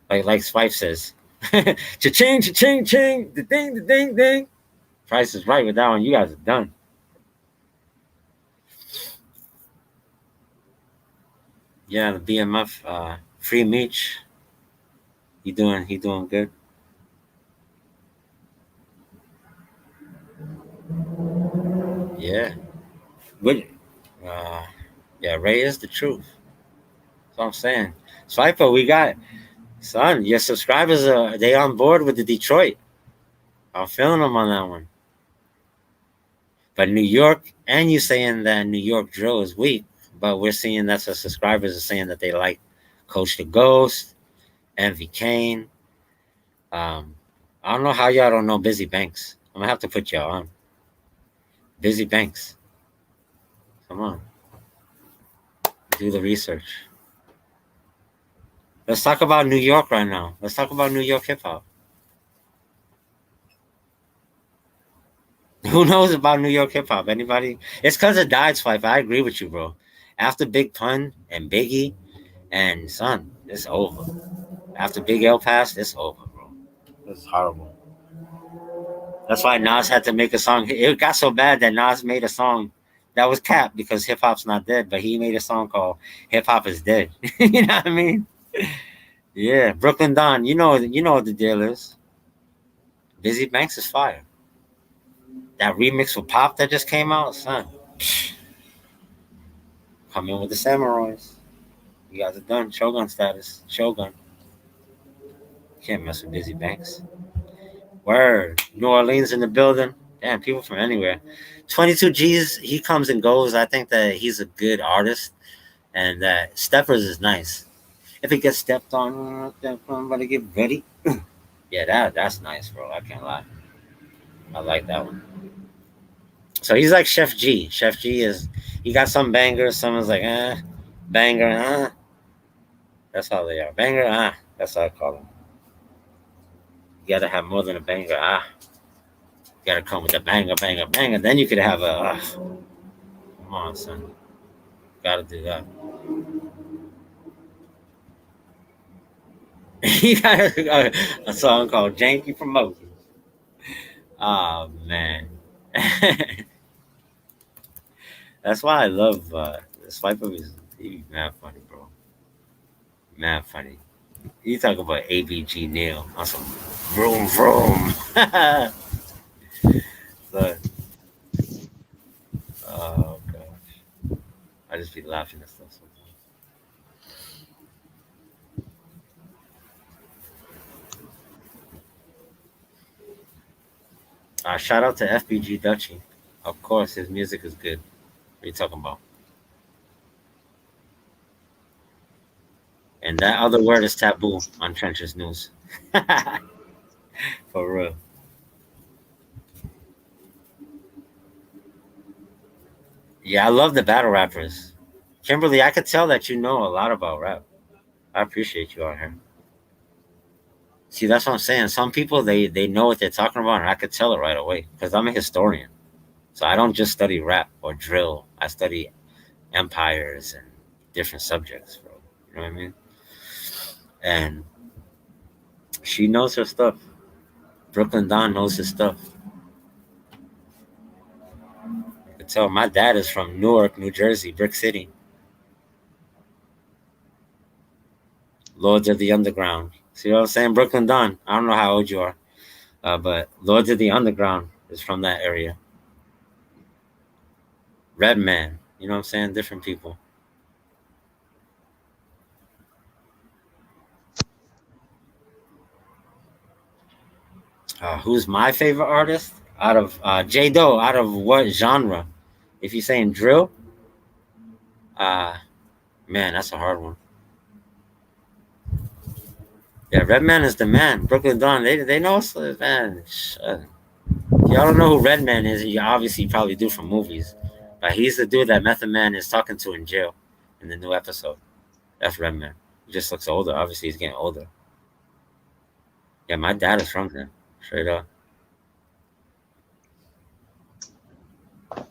Like Swipe says. Cha-ching, cha-ching, ching, the ding, ding. Price is right with that one. You guys are done. Yeah, the BMF, Free Meech. He doing good. Yeah. Good. Uh, yeah, Ray is the truth. That's what I'm saying. Swiper, we got son. Your subscribers are they on board with the Detroit? I'm feeling them on that one. But New York, and you saying that New York drill is weak, but we're seeing that the subscribers are saying that they like Coach the Ghost, Envy Kane. Um, I don't know how y'all don't know Busy Banks. I'm gonna have to put y'all on. Busy Banks. Come on. Do the research. Let's talk about New York right now. Let's talk about New York hip hop. Who knows about New York hip hop? Anybody? It's because it died, Swipe. I agree with you, bro. After Big Pun and Biggie and Son, it's over. After Big L passed, it's over, bro. It's horrible. That's why Nas had to make a song. It got so bad that Nas made a song that was capped because hip hop's not dead, but he made a song called "Hip Hop Is Dead." You know what I mean? Yeah, Brooklyn Don. You know what the deal is. Busy Banks is fire. That remix with Pop that just came out, son. Come in with the Samurais. You guys are done. Shogun status. Shogun. Can't mess with Busy Banks. Word. New Orleans in the building. Damn, people from anywhere. 22 G's, he comes and goes. I think that he's a good artist. And steppers is nice. If it gets stepped on, I'm about to get ready. Yeah, that's nice, bro. I can't lie. I like that one. So he's like Chef G. Chef G he got some bangers. Someone's like, banger, That's how they are. Banger, That's how I call them. You gotta have more than a banger, You gotta come with a banger, banger, banger. Then you could have a, Come on, son. Gotta do that. He got a song called Janky Promotion. Oh, man. That's why I love Swipe Up he mad funny, bro. Mad funny. You talk about ABG Neil on some vroom vroom. But, oh gosh. I just be laughing at stuff sometimes. Shout out to FBG Dutchy. Of course, his music is good. What are you talking about? And that other word is taboo on Trenches News. For real. Yeah, I love the battle rappers. Kimberly, I could tell that you know a lot about rap. I appreciate you on here. See, that's what I'm saying. Some people they know what they're talking about, and I could tell it right away because I'm a historian. So I don't just study rap or drill. I study empires and different subjects, bro. You know what I mean? And she knows her stuff. Brooklyn Don knows his stuff. I could tell my dad is from Newark, New Jersey, Brick City. Lords of the Underground. See what I'm saying? Brooklyn Don. I don't know how old you are, but Lords of the Underground is from that area. Redman. You know what I'm saying? Different people. Who's my favorite artist? Out of J Doe, out of what genre? If you're saying drill, uh, man, that's a hard one. Yeah, Redman is the man. Brooklyn Dawn, they know us, man. Y'all don't know who Redman is. You obviously probably do from movies, but he's the dude that Method Man is talking to in jail in the new episode. That's Redman. He just looks older. Obviously, he's getting older. Yeah, my dad is from there. Straight up. I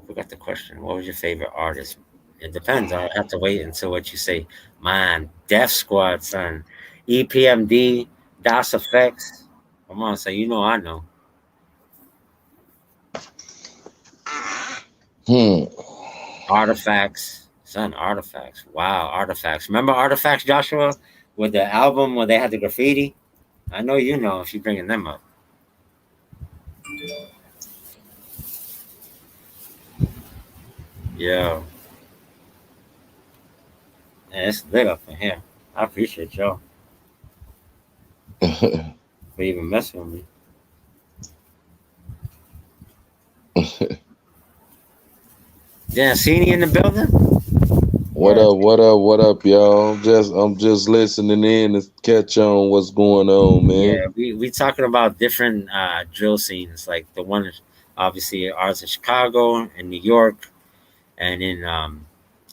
forgot the question. What was your favorite artist? It depends. I have to wait until what you say. Man, Def Squad, son. EPMD, DOS Effects. Come on, so you know I know. Artifacts. Son, Artifacts. Wow, Artifacts. Remember Artifacts, Joshua? With the album where they had the graffiti? I know you know if you're bringing them up. Yeah. Man, it's lit up in here. I appreciate y'all for even messing with me. Yeah, Cini in the building? What up, y'all? I'm just listening in to catch on what's going on, man. Yeah, we talking about different drill scenes, like the one obviously ours in Chicago and New York, and in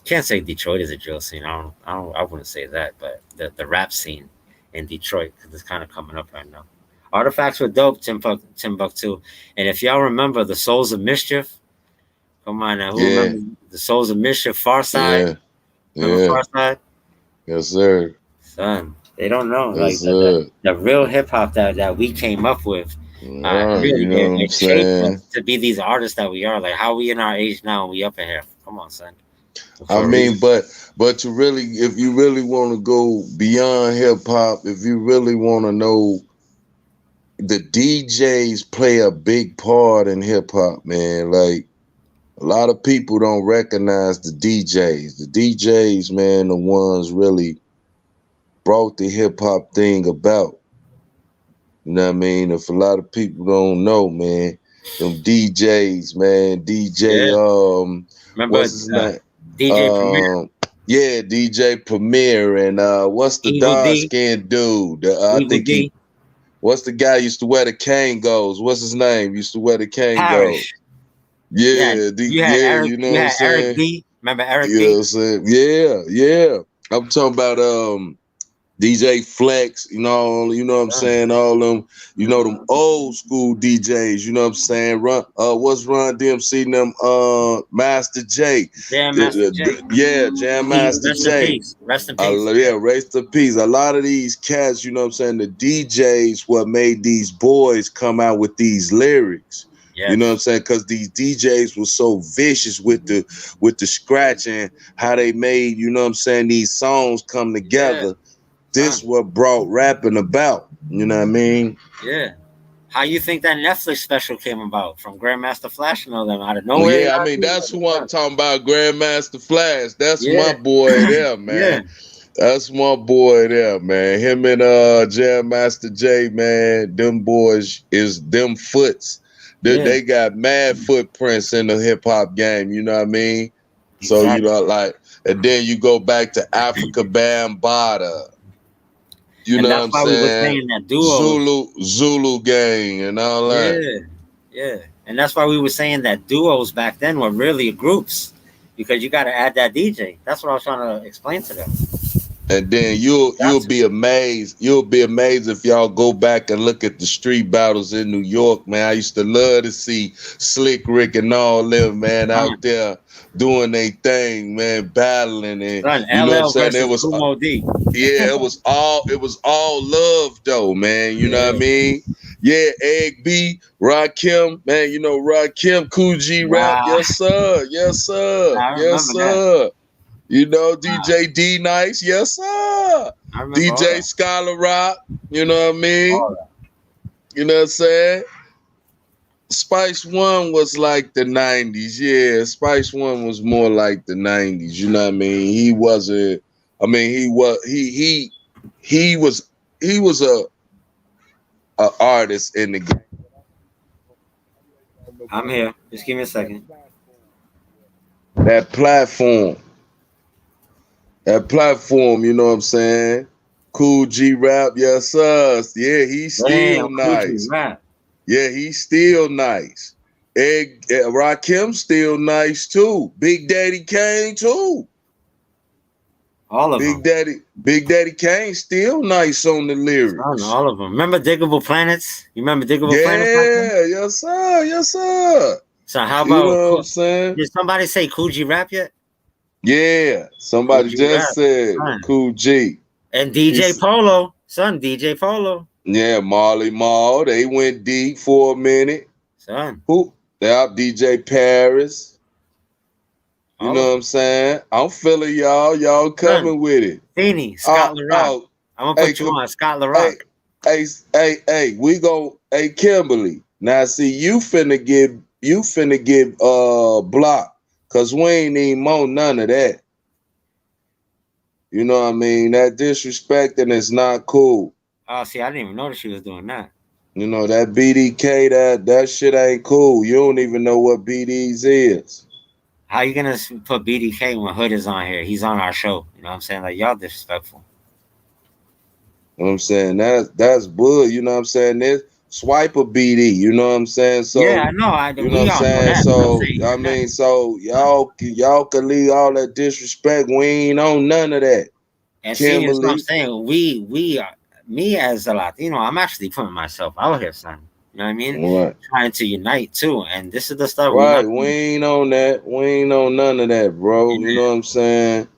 can't say Detroit is a drill scene. I wouldn't say that, but the rap scene in Detroit because it's kind of coming up right now. Artifacts were dope, Timbuktu, and if y'all remember the Souls of Mischief, come on now, who remember the Souls of Mischief? Far Side, remember Far Side? Yes, sir. Son, they don't know like the real hip hop that we came up with. Really, you know what I'm saying? Us to be these artists that we are. Like how we in our age now and we up in here. Come on, son. I mean, but to really, if you really want to go beyond hip hop, if you really want to know, the DJs play a big part in hip hop, man. Like a lot of people don't recognize the DJs. The DJs, man, the ones really brought the hip hop thing about. You know what I mean? If a lot of people don't know, man, them DJs, man, DJ, Remember, what's his name? DJ Premier, Yeah, DJ Premier, and what's the Evil dark D, skinned dude? I Evil think D, what's the guy used to wear the cane goes? What's his name? Used to wear the cane goes. Parrish. Yeah, you know You what I'm had Eric saying? B. Remember Eric You know what B? I'm saying? Yeah, yeah. I'm talking about DJ Flex, you know what I'm Son. saying? All them, them old school DJs, you know what I'm saying? What's Run DMC and them Master J. Jam Master J. Yeah, Jam Master Rest in J. peace. Rest in peace. Yeah, race to peace. A lot of these cats, you know what I'm saying? The DJs what made these boys come out with these lyrics. You know what I'm Yes. saying? Because these DJs were so vicious with the scratching, how they made, you know what I'm saying, these songs come Yeah. together. This Son. what brought rapping about. You know what I mean? Yeah. How you think that Netflix special came about from Grandmaster Flash and all them out of Well, nowhere? yeah, I mean, that's who I'm talking about, Grandmaster Flash. That's my Yeah. boy there, man. Yeah. That's my boy there, man. Him and Jam Master J, man, them boys is them foots. They, Yeah. they got mad footprints in the hip hop game, you know what I mean? So, Exactly. and then you go back to Africa Bambaataa. You And know what that's I'm why we were saying? saying that duos. Zulu gang and all that. Yeah. Yeah. And that's why we were saying that duos back then were really groups. Because you gotta add that DJ. That's what I was trying to explain to them. And then you'll That's be amazed. You'll be amazed if y'all go back and look at the street battles in New York, man. I used to love to see Slick Rick and all them, man, out there doing their thing, man, battling, and Son, you know what I'm LL saying. It versus was Kumo D. yeah, it was all love though, man. You know what I Yeah. mean? Yeah, Egg B, Rakim, man. You know Rakim, Cool G Rap, Wow. yes sir, yes sir, I yes remember that. sir. You know, Wow. DJ D Nice, yes sir. I remember all DJ that. Scholar Rock, you know what I mean? All that. You know what I'm saying? Spice One was like the 90s. Yeah, Spice One was more like the 90s, you know what I mean? He wasn't, I mean, he was a artist in the game. I'm here. Just give me a second. That platform, you know what I'm saying? Cool G Rap, yes sir. Yeah, he's still Damn, Coogee nice. rap. Yeah, he's still nice. Rakim still nice too. Big Daddy Kane too. All of them. Big Daddy Kane still nice on the Son, lyrics. all of them. Remember Diggable Planets? You remember Diggable Planets? Yeah, yes sir, yes sir. So how You about know what I'm saying? did somebody say Coogee rap yet? Yeah, somebody Coogee just rap. said Son. Cool G. And DJ Polo. Son, DJ Polo. Yeah, Marley Marl. They went deep for a minute. Son. Who? They out DJ Paris. You All know of what them. I'm saying? I'm feeling y'all. Y'all coming with it. Feeny, Scott LaRock. I'm gonna put you on Scott LaRock. Hey, we go. Hey, Kimberly. Now, see, you finna get blocked, cause we ain't even want none of that. You know what I mean? That disrespecting is not cool. Oh, see, I didn't even notice she was doing that. You know that BDK, that shit ain't cool. You don't even know what BDs is. How you gonna put BDK when Hood is on here? He's on our show. You know what I'm saying? Like, y'all disrespectful. You know what I'm saying? That's good. You know what I'm saying? This swipe a BD. You know what I'm saying? So Yeah, I know. you know what We I'm all know saying? that. So I'm I mean, so y'all can leave all that disrespect. We ain't on none of that. And see, that's what I'm Kimberly. saying. We are, me as a Latino, I'm actually putting myself out here, son. You know what I mean? Right. Trying to unite too. And this is the stuff Right. We ain't on that. We ain't on none of that, bro. Yeah. You know what I'm saying?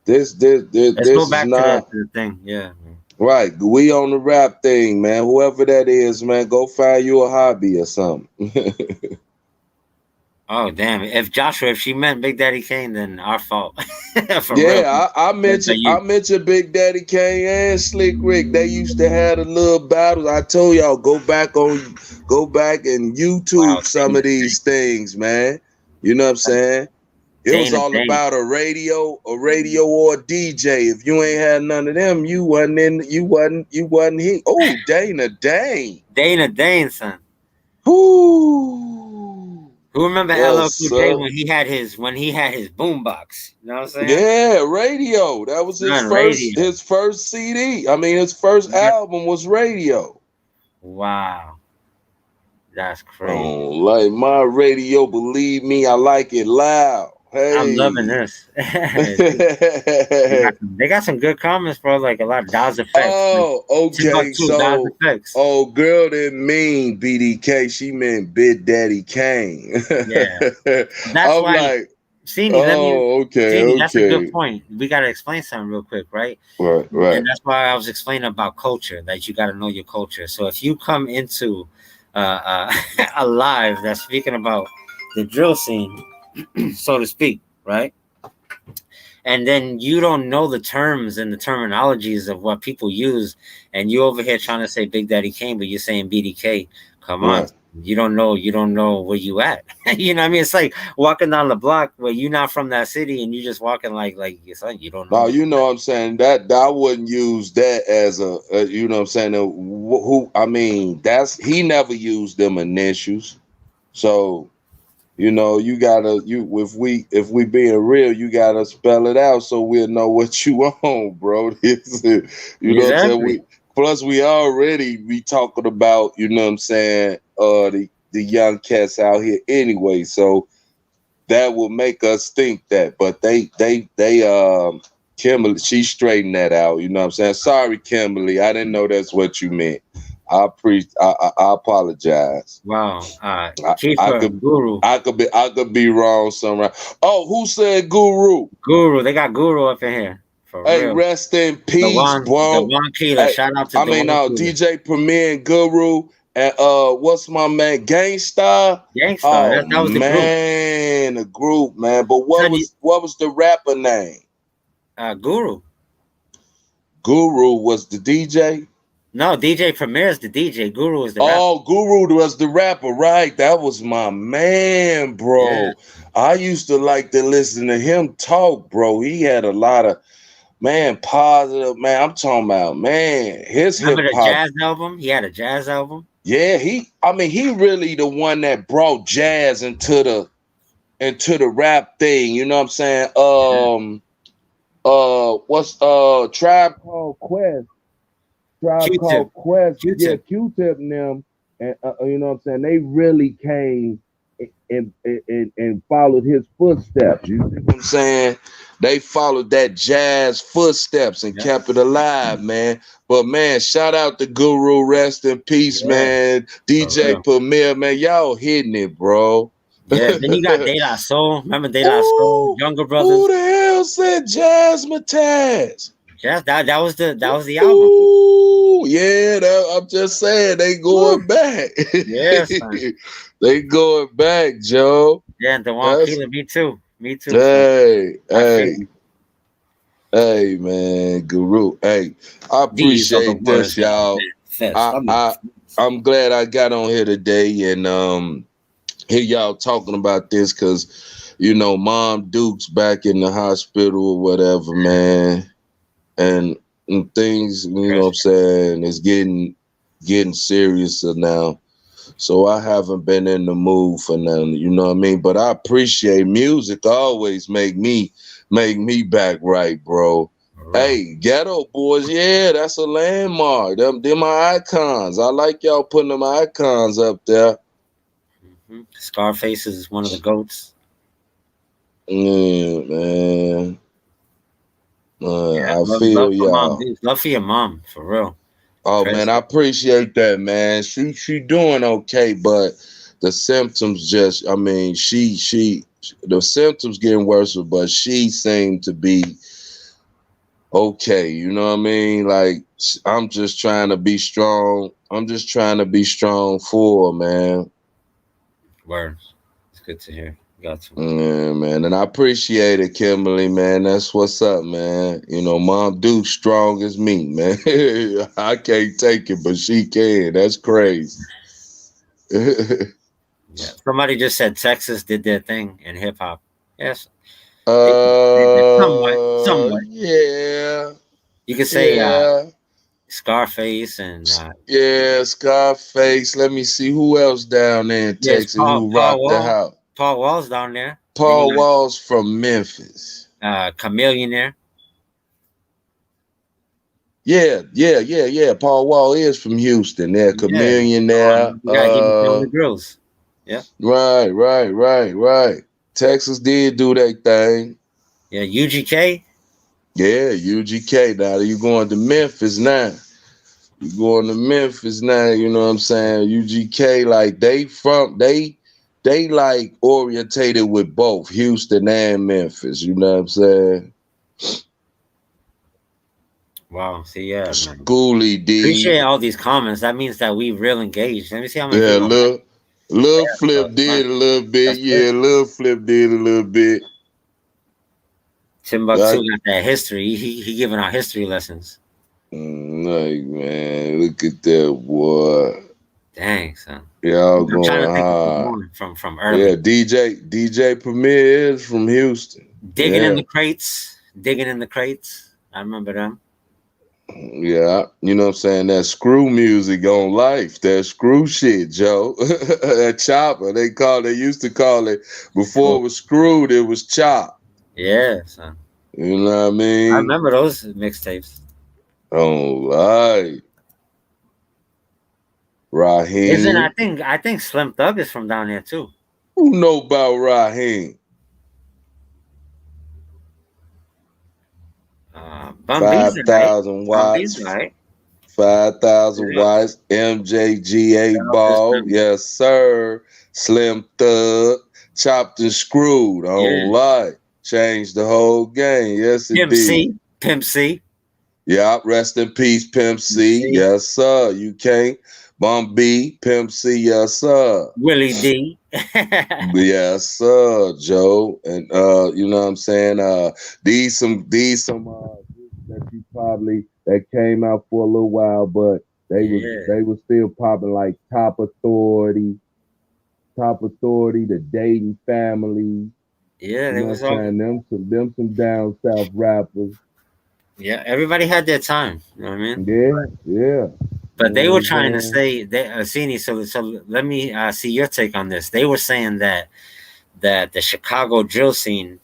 This Let's go is back not to the thing. Yeah. Man. right. We on the rap thing, man. Whoever that is, man, go find you a hobby or something. Oh damn! If she meant Big Daddy Kane, then our fault. For real. Yeah, I mentioned Big Daddy Kane and Slick Rick. They used to have the little battles. I told y'all go back and YouTube some of these things, man. You know what I'm saying? It was all about a radio or a DJ. If you ain't had none of them, you wasn't here. Oh, Dana Dane. Dana Dane, son. Whoo. Who remember LL Yes, Cool J sir. when he had his boombox? You know what I'm saying? Yeah, radio. That was his On first radio. his first CD. I mean, his first Yeah. album was Radio. Wow, that's crazy. Oh, like my radio, believe me, I like it loud. I'm loving Hey. this. They got some good comments, bro. Like a lot of DAWs effects. Like Oh, okay. Timbuktu DAWs So, effects. oh, girl didn't mean BDK. She meant Big Daddy Kane. Yeah, that's I'm why. like, oh, okay, Sini, that's a good okay. point. We got to explain something real quick, right? Right, right. And that's why I was explaining about culture, that you got to know your culture. So if you come into a live that's speaking about the drill scene, so to speak, right? And then you don't know the terms and the terminologies of what people use, and you over here trying to say Big Daddy Kane, but you're saying BDK. Come on, Right. you don't know where you at. You know what I mean? It's like walking down the block where you're not from that city, and you just walking like son, you don't know. No, you know what I'm saying, that I wouldn't use that as you know what I'm saying, who I mean, that's he never used them initials. So, you know, you gotta if we being real, you gotta spell it out so we'll know what you on, bro. You know what I'm saying? Exactly. We already be talking about, you know what I'm saying, the young cats out here anyway. So that will make us think that. But they Kimberly, she straightened that out, you know what I'm saying? Sorry, Kimberly, I didn't know that's what you meant. I apologize. Wow. I Kiefer, could Guru. I could be wrong somewhere. Oh, who said Guru? Guru. They got Guru up in here. For Hey, real. rest in peace, bro. Dewan Keeler. Hey, Shout out to I mean, Dewan Keeler. DJ Premier and Guru and what's my man, Gangstar? Gangstar. Oh That was the group. man, the group, man. But Son, what was the rapper name? Guru. Guru was the DJ. No, DJ Premier is the DJ. Guru is the rapper. Oh, Guru was the rapper, right? That was my man, bro. Yeah. I used to like to listen to him talk, bro. He had a lot of positive, man. I'm talking about, man, his hip Remember the hop. jazz album? He had a jazz album. Yeah, he really the one that brought jazz into the rap thing, you know what I'm saying? What's Tribe Called Quest? Tribe Q-Tip. Called Quest. Q-Tip. Yeah, Q-Tip and them, and you know what I'm saying? They really came and followed his footsteps. You see what I'm saying? They followed that jazz footsteps and kept it alive, man. But man, shout out to Guru, rest in peace, man. DJ Premier, man, y'all hitting it, bro. Yeah, then you got De La Soul. Remember De La Soul? Younger Brothers. Who the hell said Jazzmatazz? Yes, that was the album. Ooh, yeah, I'm just saying they going back. Yes, they going back, Joe. Yeah, and Dewan Keeler, me too. Hey, man, Guru. Hey, I appreciate this, y'all. I'm glad I got on here today and hear y'all talking about this because, you know, Mom Duke's back in the hospital or whatever, man. And things, you know what I'm saying, is getting seriouser now. So I haven't been in the mood for nothing, you know what I mean? But I appreciate music always make me back right, bro. Hey, Ghetto Boys, yeah, that's a landmark. Them my icons. I like y'all putting them icons up there. Mm-hmm. Scarface is one of the GOATs. Yeah, man. I Love feel y'all. Love for your mom, for real. Oh man, I appreciate that, man. She doing okay, but the symptoms just, I mean, the symptoms getting worse, but she seemed to be okay. You know what I mean? Like, I'm just trying to be strong. I'm just trying to be strong for her, man. Words. It's good to hear. Got to. Yeah, man. And I appreciate it, Kimberly, man. That's what's up, man. You know, Mom Duke's strong as me, man. I can't take it, but she can. That's crazy. Yeah. Somebody just said Texas did their thing in hip hop. Yes. Somewhat. Yeah. You could say Scarface and Scarface. Let me see who else down there in Texas who rocked the house. Paul Wall's down there. Paul Wall's from Memphis. Chameleonaire. Yeah. Paul Wall is from Houston. There, Chameleon there. Yeah, he was on the grills. Yeah. Right. Texas did do that thing. Yeah, UGK. Yeah, UGK. Now you going to Memphis now. You going to Memphis now, you know what I'm saying? UGK, like they like orientated with both Houston and Memphis, you know what I'm saying? Wow, see, yeah, man. Schooly D. Appreciate all these comments. That means that we real engaged. Let me see how many Yeah, people. Lil Flip did a little bit. Yeah, Lil Flip did a little bit. Timbuktu got that history. He giving out history lessons. Like, man, look at that boy. Dang, son. Y'all I'm going trying to think hard. From early. Yeah, DJ Premier is from Houston. Digging in the crates. I remember them. Yeah, you know what I'm saying? That screw music on life. That screw shit, Joe. That chopper. They used to call it, before it was screwed, it was chop. Yeah, son. You know what I mean? I remember those mixtapes. Oh, right. Raheem. I think Slim Thug is from down here too. Who know about Raheem? 5,000 watts. 5,000 watts. MJGA ball. Yes, sir. Slim Thug. Chopped and screwed. Don't lie. Changed the whole game. Yes, it did. Pimp C. Yeah, rest in peace, Pimp C. Yes, sir. You can't. Bum B, Pimp C, yes, sir. Willie D. Yes, sir, Joe. And you know what I'm saying? These some that you probably that came out for a little while, but they was still popping, like Top Authority, the Dayton Family. Yeah, they was all them some down south rappers. Yeah, everybody had their time. You know what I mean? Yeah. But they were trying to say Cini, so let me see your take on this. They were saying that the Chicago drill scene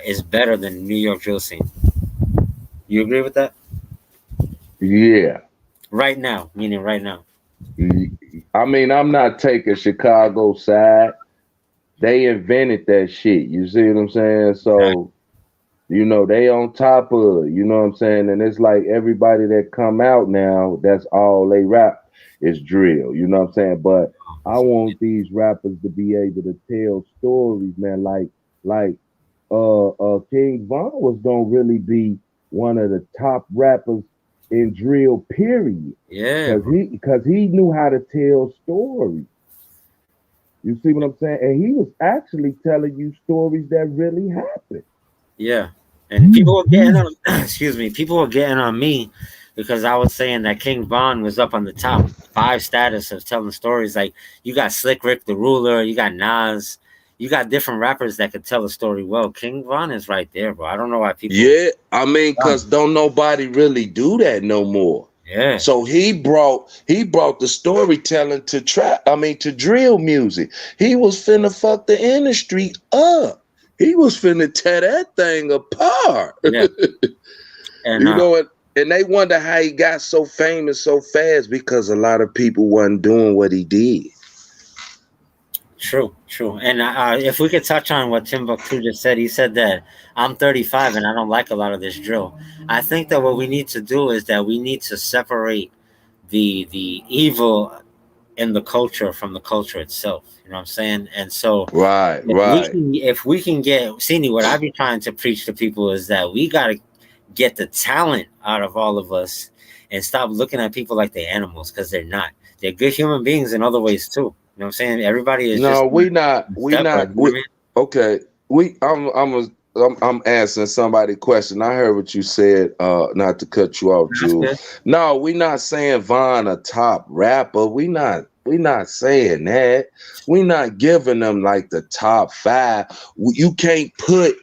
is better than New York drill scene. You agree with that? Yeah. Right now, meaning right now. I mean, I'm not taking Chicago side. They invented that shit. You see what I'm saying? So, you know, they on top of it. You know what I'm saying? And it's like everybody that come out now, that's all they rap is drill. You know what I'm saying? But I want these rappers to be able to tell stories, man. Like King Von was gonna really be one of the top rappers in drill, period. Yeah. Because he knew how to tell stories. You see what I'm saying? And he was actually telling you stories that really happened. Yeah. And people were getting on people were getting on me because I was saying that King Von was up on the top 5 status of telling stories. Like, you got Slick Rick the Ruler, you got Nas, you got different rappers that could tell a story well. King Von is right there, bro. I don't know why people. Yeah, I mean, because don't nobody really do that no more. Yeah. So he brought the storytelling to to drill music. He was finna fuck the industry up. He was finna tear that thing apart. Yeah. And you know what? And they wonder how he got so famous so fast, because a lot of people wasn't doing what he did. True. And if we could touch on what Timbuktu just said, he said that I'm 35 and I don't like a lot of this drill. I think that what we need to do is that we need to separate the evil in the culture from the culture itself. You know what I'm saying? And so if we can get Cini, what I be trying to preach to people is that we gotta get the talent out of all of us and stop looking at people like they're animals, because they're not. They're good human beings in other ways too. You know what I'm saying? Everybody is okay. I'm answering somebody question. I heard what you said, not to cut you off, Jules. No, we not saying Von a top rapper. We not saying that. We not giving them like the top 5. You can't put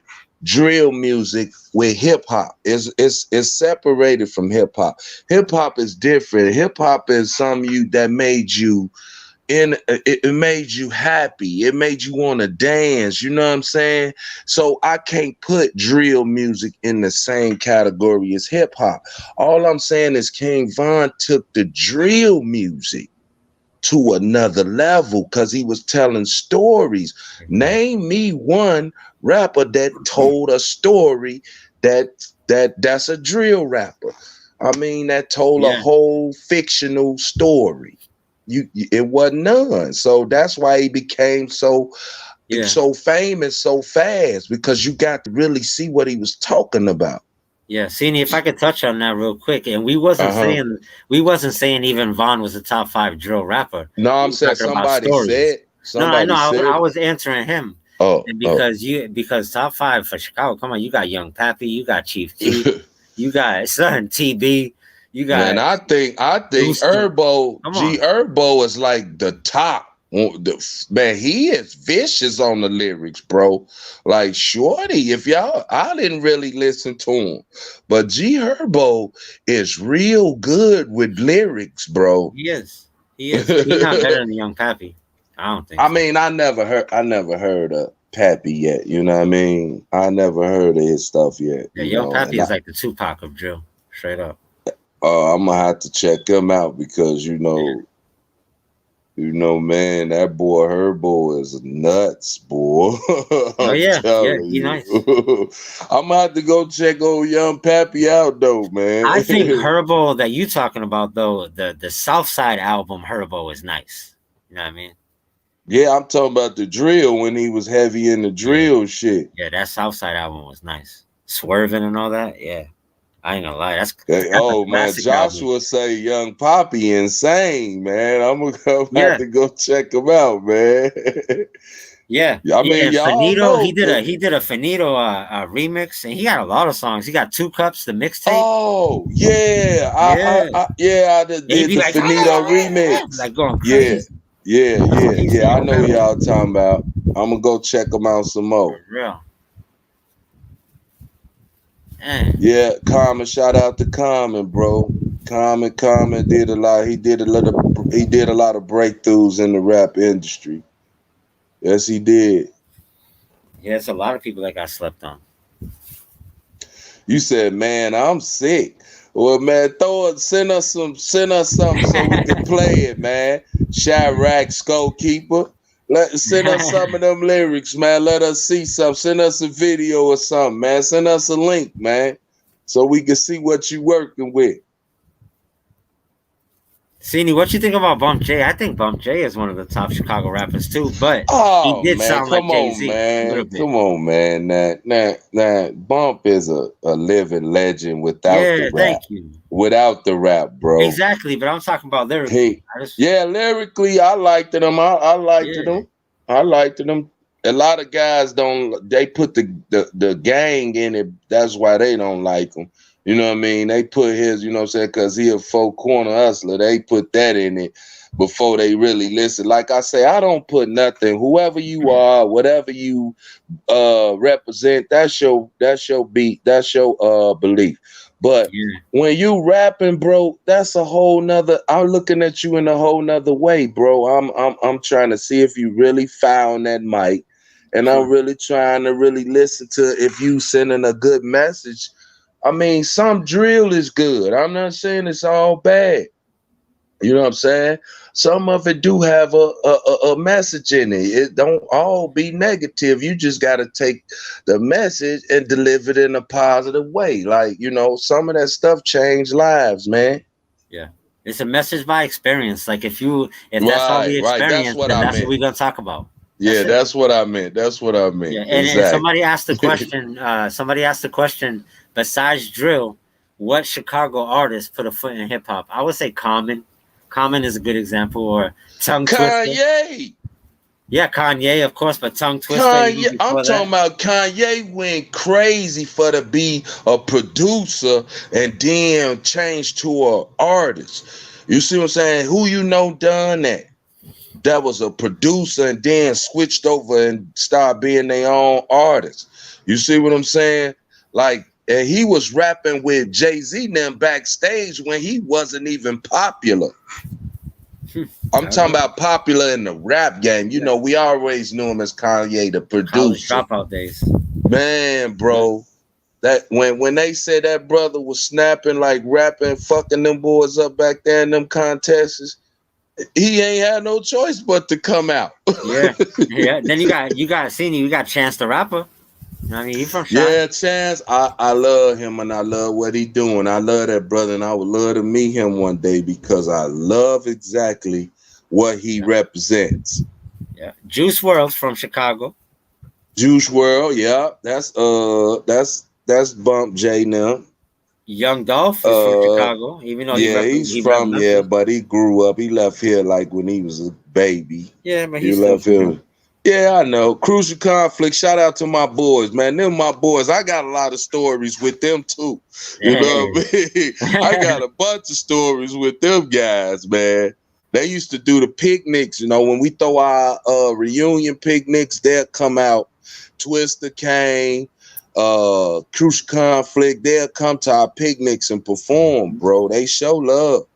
drill music with hip hop. It's separated from hip hop. Hip hop is different. Hip hop is something that made you it made you happy. It made you want to dance. You know what I'm saying? So I can't put drill music in the same category as hip hop. All I'm saying is King Von took the drill music to another level because he was telling stories. Name me one rapper that told a story that's a drill rapper. I mean, that told a whole fictional story. It wasn't none. So that's why he became so famous so fast, because you got to really see what he was talking about. Yeah, Sini, if I could touch on that real quick, and we wasn't saying even Von was a top 5 drill rapper. No, I'm saying somebody said. I was answering him. And because top 5 for Chicago, come on, you got Young Pappy, you got Chief Keef, you got Son TB, you got. Man, I think Herbo, G Herbo is like the top. Man, he is vicious on the lyrics, bro. Like Shorty, I didn't really listen to him, but G Herbo is real good with lyrics, bro. He is. He's not better than Young Pappy. I don't think. I mean, I never heard of Pappy yet. You know what I mean? I never heard of his stuff yet. Yeah, Young Pappy is like the Tupac of drill, straight up. I'm gonna have to check him out because man, that boy Herbo is nuts, boy. He's nice. I'm gonna have to go check old Young Pappy out though, man. I think Herbo that you talking about though, the South Side album Herbo is nice. You know what I mean? Yeah, I'm talking about the drill when he was heavy in the drill shit. Yeah, that South Side album was nice. Swerving and all that. Yeah. I ain't gonna lie. That's man, Joshua album. Say Young Poppy insane, man. I'm gonna have to go check him out, man. Yeah, I mean, Finito. He did a Finito remix, and he had a lot of songs. He got 2 Cups, the mixtape. Oh yeah, I did the like, Finito remix. Like going crazy. Yeah. I know y'all talking about. I'm gonna go check them out some more. For real. Yeah, Common. Shout out to Common, bro. Common did a lot. He did a lot of breakthroughs in the rap industry. Yes, he did. Yeah, it's a lot of people that got slept on. You said, man, I'm sick. Well, man, send us something so we can play it, man. Chirac, Skullkeeper. Send us some of them lyrics, man. Let us see something. Send us a video or something, man. Send us a link, man, so we can see what you working with. Sini, what you think about Bump J? I think Bump J is one of the top Chicago rappers too, but he did sound like Jay-Z. Come on, man. Nah, Bump is a living legend without the rap. Thank you. Without the rap, bro. Exactly, but I'm talking about lyrically. Lyrically, I liked him. I liked him. A lot of guys they put the gang in it. That's why they don't like him. You know what I mean? They put his, you know what I'm saying, because he a 4-corner hustler. They put that in it before they really listen. Like I say, I don't put nothing. Whoever you are, whatever you represent, that's your beat, that's your belief. But when you rapping, bro, that's a whole nother. I'm looking at you in a whole nother way, bro. I'm trying to see if you really found that mic, and I'm really trying to really listen to if you sending a good message. I mean, some drill is good. I'm not saying it's all bad. You know what I'm saying? Some of it do have a message in it. It don't all be negative. You just got to take the message and deliver it in a positive way. Like, you know, some of that stuff changed lives, man. Yeah. It's a message by experience. Like if that's all we experience, then that's what we're going to talk about. That's what I meant. Yeah, and somebody asked the question, besides drill, what Chicago artist put a foot in hip hop? I would say Common. Common is a good example, or Tongue Twister. Kanye. Yeah, Kanye, of course, but Tongue Twister. I'm talking about Kanye went crazy for to be a producer and then changed to an artist. You see what I'm saying? Who you know done that? That was a producer and then switched over and started being their own artist. You see what I'm saying? Like, and he was rapping with Jay-Z then backstage when he wasn't even popular. I'm talking about popular in the rap game. You know, we always knew him as Kanye, the College producer. dropout days. Man, bro. That when they said that brother was snapping, like rapping, fucking them boys up back there in them contests, he ain't had no choice but to come out. Yeah. Then you got Chance the Rapper. You know what I mean? He from Chi. Yeah, Chance, I love him and I love what he doing. I love that brother and I would love to meet him one day because I love exactly what he represents. Yeah. Juice WRLD from Chicago. Juice WRLD, yeah. That's Bump J now. Young Dolph is from Chicago, even though he's from but he grew up. He left here like when he was a baby. Yeah, but he left here. Yeah, I know. Crucial Conflict. Shout out to my boys, man. Them my boys. I got a lot of stories with them too. You know what I mean? I got a bunch of stories with them guys, man. They used to do the picnics. You know, when we throw our reunion picnics, they'll come out. Twister Kane, Crucial Conflict. They'll come to our picnics and perform, bro. They show love.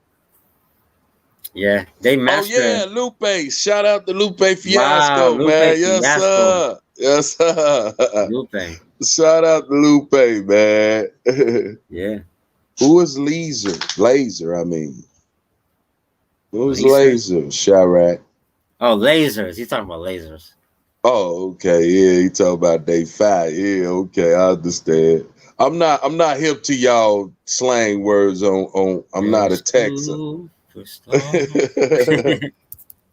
Yeah, they mastered. Oh yeah, Lupe! Shout out to Lupe Fiasco, Lupe man. Fiasco. Yes, sir. Lupe. Shout out to Lupe, man. Yeah. Who is Laser? I mean, who's Laser? Chirac. Oh, lasers. He's talking about lasers. Oh, okay. Yeah, he talking about Day 5. Yeah, okay, I understand. I'm not hip to y'all slang words on I'm not a Texan.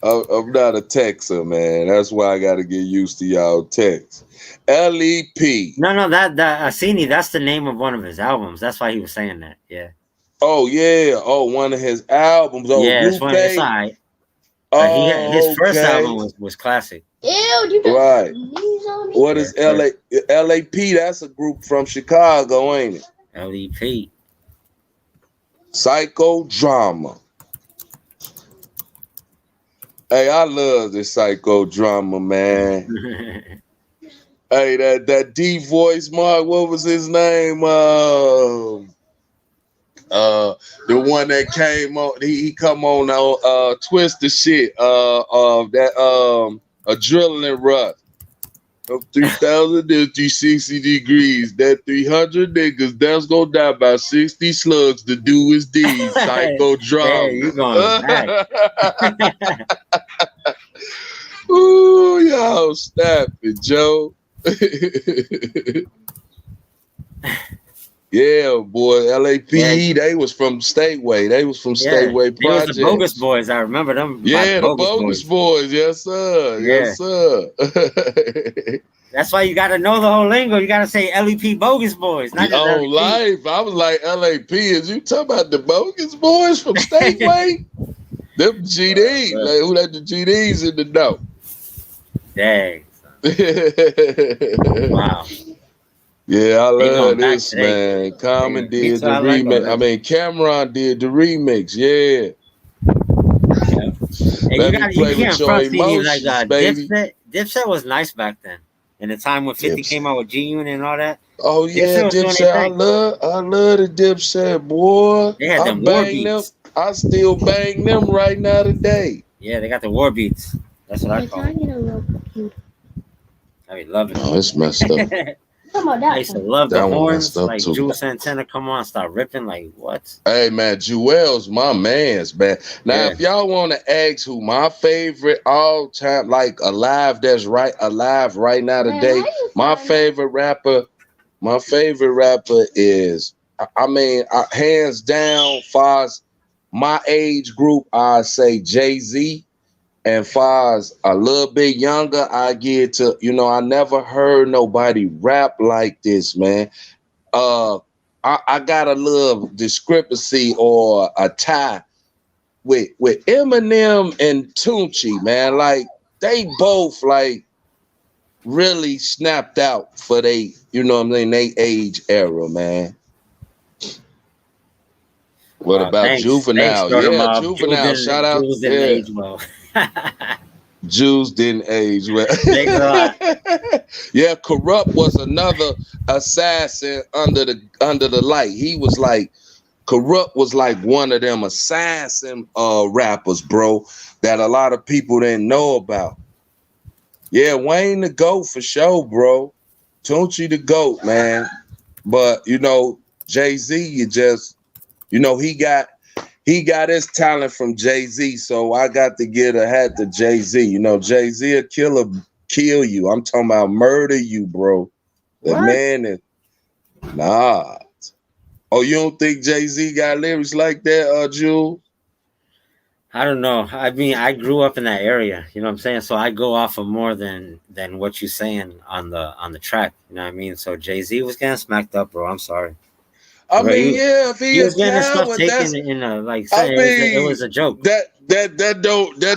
I'm not a Texan, man. That's why I got to get used to y'all text. LEP. No, that Asini, that's the name of one of his albums. That's why he was saying that. Yeah. Oh yeah. Oh, one of his albums. Oh, yeah, it's all right. His first album was classic. Ew, you got right. What is LAP? That's a group from Chicago, ain't it? LEP. Psychodrama. Hey, I love this Psychodrama, man. Hey, that deep voice, Mark. What was his name? The one that came on. He come on Twist the shit. That adrenaline rush. Of 3,000 to 360 degrees. That 300 niggas that's gonna die by 60 slugs to do his deeds. Psychodrama. Hey, you going back. Ooh, y'all snap it, Joe. Yeah, boy, LAP, they was from Stateway. They was from Stateway Project. They was the Bogus Boys. I remember them. Yeah, the Bogus Boys. Yes, sir. Yes, sir. That's why you got to know the whole lingo. You got to say LEP Bogus Boys. Not on life. I was like, LAP, is you talking about the Bogus Boys from Stateway? Them GDs. Like, who let the GDs in the dough? Dang. Wow. Yeah, I love this, man. Common did the remix. I mean, Cameron did the remix. Yeah. Let me play with your emotions, like, baby. Dipset was nice back then. In the time when 50 came out with G-Unit and all that. Oh yeah, Dipset. I love the Dipset, boy. They had them war beats. I still bang them right now today. Yeah, they got the war beats. That's what I call it. I be loving it. Oh, it's messed up. I used to love the horns, like Jewel Santana come on, start ripping, like what? Hey man, Jewel's my man's, man. Now if y'all want to ask who my favorite all time, like alive right now today, my favorite rapper is, I mean, hands down, far as my age group, I say Jay-Z. And far as a little bit younger, I get to, I never heard nobody rap like this, man. I got a little discrepancy or a tie with Eminem and Tunechi, man. Like, they both, like, really snapped out for they age era, man. What about Juvenile? Thanks, Juvenile. Shout out. Jules didn't age well. Jews didn't age well. Yeah, Corrupt was another assassin under the light. He was like Corrupt was like one of them assassin rappers, bro, that a lot of people didn't know about. Yeah, Wayne the GOAT for sure, bro. Tunchi the GOAT, man. But you know, Jay-Z, you just, you know, he got his talent from Jay-Z, so I got to get a hat to Jay-Z. You know, Jay-Z will kill you. I'm talking about murder you, bro. The man is nah. Oh, you don't think Jay-Z got lyrics like that, Jules? I don't know. I mean, I grew up in that area. You know what I'm saying? So I go off of more than what you're saying on the track. You know what I mean? So Jay-Z was getting smacked up, bro. I'm sorry. I mean, yeah, if he he a was getting his stuff coward, taken in a like. I It mean, was a joke. That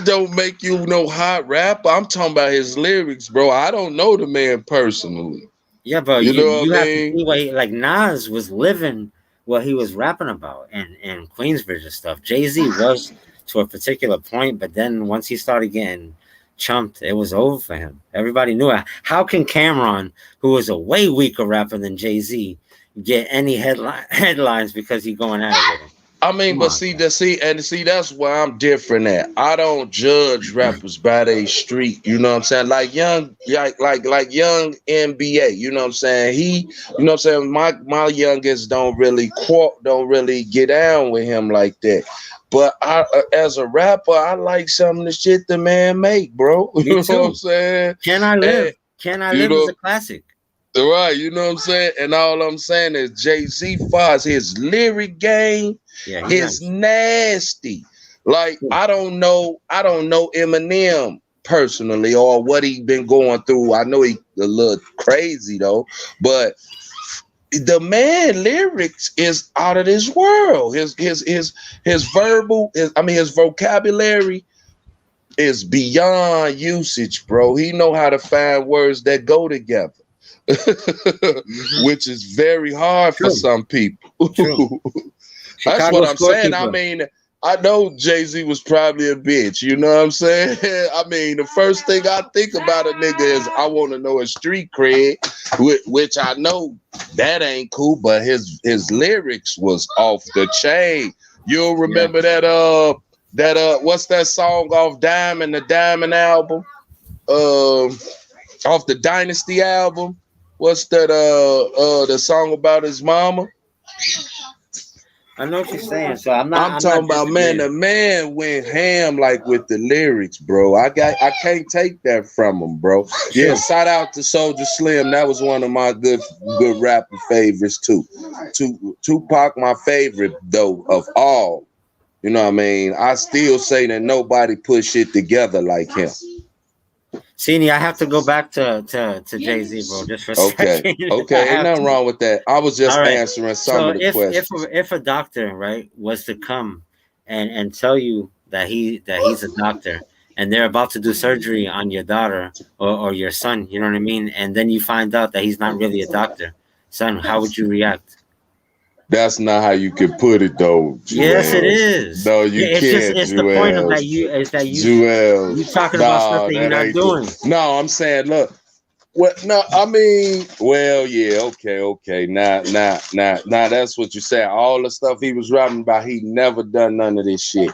don't make you no hot rapper. I'm talking about his lyrics, bro. I don't know the man personally. Yeah, but you know what I have mean? to see what like Nas was living what he was rapping about and Queensbridge and stuff. Jay-Z was to a particular point, but then once he started getting chumped, it was over for him. Everybody knew it. How can Cameron, who is a way weaker rapper than Jay-Z, get any headlines because he's going at it with him? I mean, but see, that's why I'm different at. I don't judge rappers by their street. You know what I'm saying? Like young NBA. You know what I'm saying? You know what I'm saying? My youngest don't really get down with him like that. But as a rapper, I like some of the shit the man make, bro. You know what I'm saying? Can I Live? Can I Live is a classic. Right, you know what I'm saying? And all I'm saying is Jay-Z fars his lyric game is nasty. Like I don't know Eminem personally or what he been going through. I know he a little crazy though, but the man lyrics is out of this world. His vocabulary is beyond usage, bro. He know how to find words that go together. Which is very hard for some people. That's what I'm saying. I mean, I know Jay-Z was probably a bitch. You know what I'm saying? I mean, the first thing I think about a nigga is I want to know his street cred, which I know that ain't cool, but his lyrics was off the chain. You'll remember that what's that song off Diamond, the Diamond album? Off the Dynasty album. What's that the song about his mama? I know what you're saying. So I'm talking about, man, the man went ham like with the lyrics, bro. I can't take that from him, bro. Yeah, shout out to Soulja Slim. That was one of my good rapper favorites too. Tupac, my favorite though of all. You know what I mean? I still say that nobody put shit together like him. Sini, I have to go back to Jay-Z, bro, just for a second. Okay, ain't nothing wrong with that. I was just answering some of the questions. If a doctor, right, was to come and tell you that he's a doctor and they're about to do surgery on your daughter or your son, you know what I mean? And then you find out that he's not really a doctor, son, how would you react? That's not how you can put it, though. Joel. Yes, it is. No, you can't. It's the point of that you talking about stuff that you're not doing. No, I'm saying, look. Well, no, I mean, well, yeah, okay. Now, that's what you say. All the stuff he was rapping about, he never done none of this shit.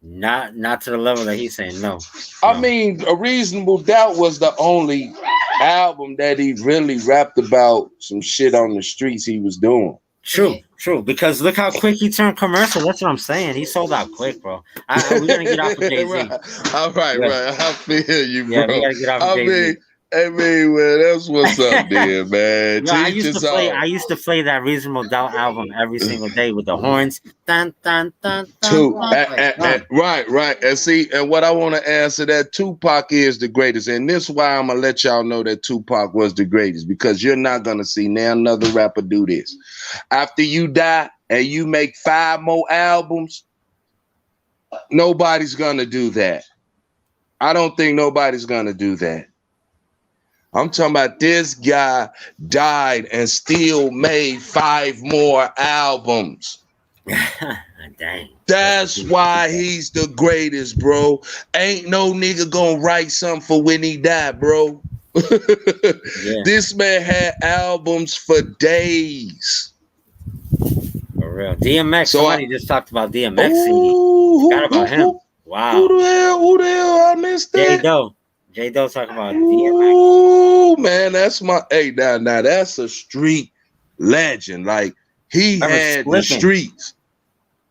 Not to the level that he's saying. No. I mean, A Reasonable Doubt was the only album that he really rapped about some shit on the streets he was doing. True. Because look how quick he turned commercial. That's what I'm saying. He sold out quick, bro. We're gonna get off of Jay-Z. Right. All right. I feel you, bro. Yeah, we gotta get off of Jay-Z. I mean, well, that's what's up there, man. I used to play that Reasonable Doubt album every single day with the horns. Dun, dun, dun, dun, Right. And see, and what I want to answer that Tupac is the greatest. And this is why I'm going to let y'all know that Tupac was the greatest, because you're not going to see now another rapper do this. After you die and you make 5 more albums, nobody's going to do that. I don't think nobody's going to do that. I'm talking about this guy died and still made 5 more albums. Dang. That's why he's the greatest, bro. Ain't no nigga gonna write something for when he died, bro. This man had albums for days. For For real. DMX. So Somebody just talked about DMX. Ooh, Forgot about him. Wow. Who the hell I missed J that? Doe. J Doe talking about DMX. Ooh, man, that's my now that's a street legend. Like he I was had the slipping. streets.